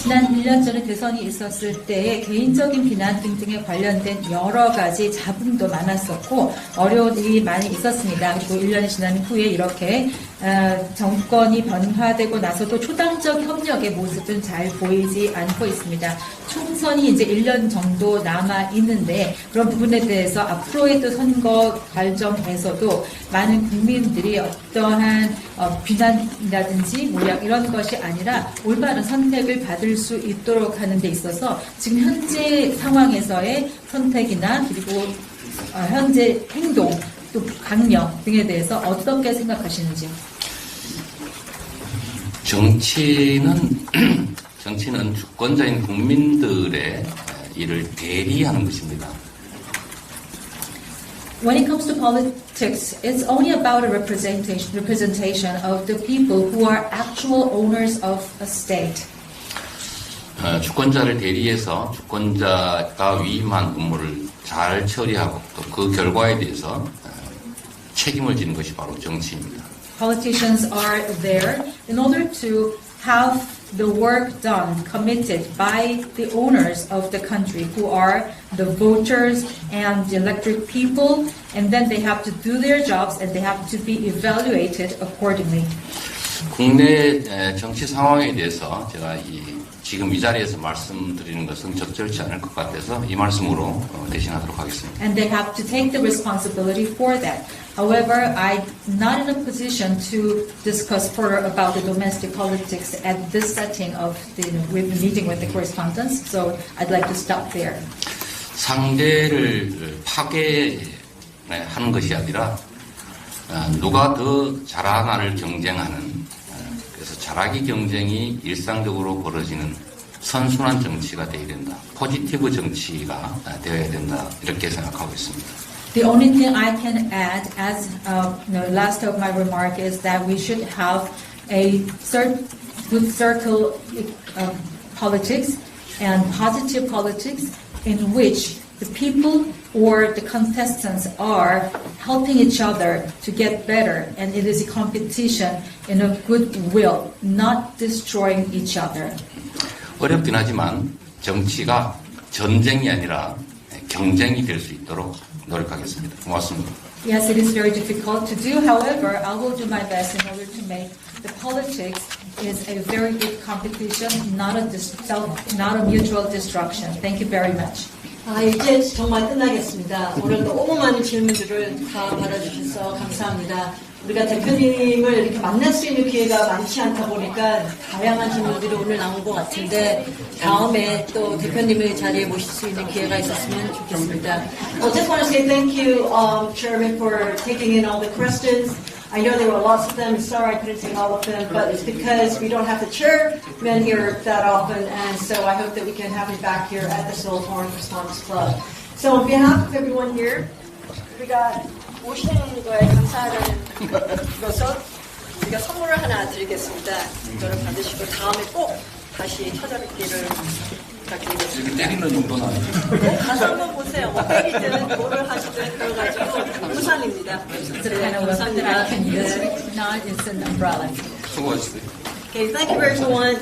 지난 1년 전에 대선이 있었을 때의 개인적인 비난 등등에 관련된 여러 가지 잡음도 많았었고 어려운 일이 많이 있었습니다. 그리고 1년이 지난 후에 이렇게 정권이 변화되고 나서도 초당적 협력의 모습은 잘 보이지 않고 있습니다. 총선이 이제 1년 정도 남아 있는데 그런 부분에 대해서 앞으로의 또 선거 과정에서도 많은 국민들이 어떠한 비난이라든지 모략 이런 것이 아니라 올바른 선택을 받을 수 있도록 하는 데 있어서 지금 현재 상황에서의 선택이나 그리고 현재 행동 또 강령 등에 대해서 어떻게 생각하시는지요? 정치는 주권자인 국민들의 일을 대리하는 것입니다. When it comes to politics, it's only about a representation of the people who are actual owners of a state. 주권자를 대리해서 주권자가 위임한 업무를 잘 처리하고 또 그 결과에 대해서 책임을 지는 것이 바로 정치입니다. Politicians are there in order to have the work done, committed by the owners of the country, who are the voters and the elected people, and then they have to do their jobs and they have to be evaluated accordingly. 국내 정치 상황에 대해서 제가 지금 이 자리에서 말씀드리는 것은 적절치 않을 것 같아서 이 말씀으로 대신하도록 하겠습니다. And they have to take the responsibility for that. However, I'm not in a position to discuss further about the domestic politics at this setting of we've been meeting with the correspondents, so I'd like to stop there. 상대를 파괴하는 것이 아니라 누가 더 잘하나를 경쟁하는 그래서 잘하기 경쟁이 일상적으로 벌어지는 선순환 정치가 되어야 된다. 포지티브 정치가 되어야 된다. 이렇게 생각하고 있습니다. The only thing I can add as last of my remark is that we should have a good circle politics and positive politics in which the people or the contestants are helping each other to get better, and it is a competition in a goodwill, not destroying each other. 어렵긴 하지만 정치가 전쟁이 아니라 경쟁이 될 수 있도록 노력하겠습니다. 고맙습니다. Yes, it is very difficult to do. However, I will do my best in order to make the politics is a very good competition, not a mutual destruction. Thank you very much. 이제 정말 끝나겠습니다. 오늘 너무 많은 질문들을 다 받아주셔서 감사합니다. 우리가 대표님을 이렇게 만날 수 있는 기회가 많지 않다 보니까 다양한 질문들이 오늘 나온 것 같은데 다음에 또 대표님을 자리에 모실 수 있는 기회가 있었으면 좋겠습니다. I just want to say thank you, Chairman, for taking in all the questions. I know there were lots of them. Sorry I couldn't take all of them, but it's because we don't have the chairman here that often, and so I hope that we can have him back here at the Seoul Foreign Correspondents Club. So on behalf of everyone here, 우리가 오시는 거에 감사하다는 것으로 우리가 선물을 하나 드리겠습니다. 이거를 받으시고 다음에 꼭 다시 찾아뵙기를 부탁드리겠습니다. 때리는 정도는 아니죠. 가서 한번 보세요. 뭐 때리든 뭐를 하시든 그래가지고 우산입니다. 감사합니다. It's an umbrella. 수고하셨어요. Okay, thank you everyone.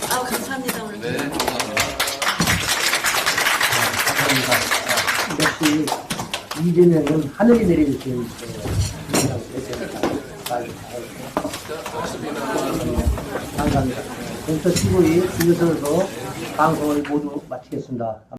감사합니다 오늘. 네, 감사합니다. 이재명은 하늘이 내리는 감사합니다. 공수처TV 이루면서도 방송을 모두 마치겠습니다.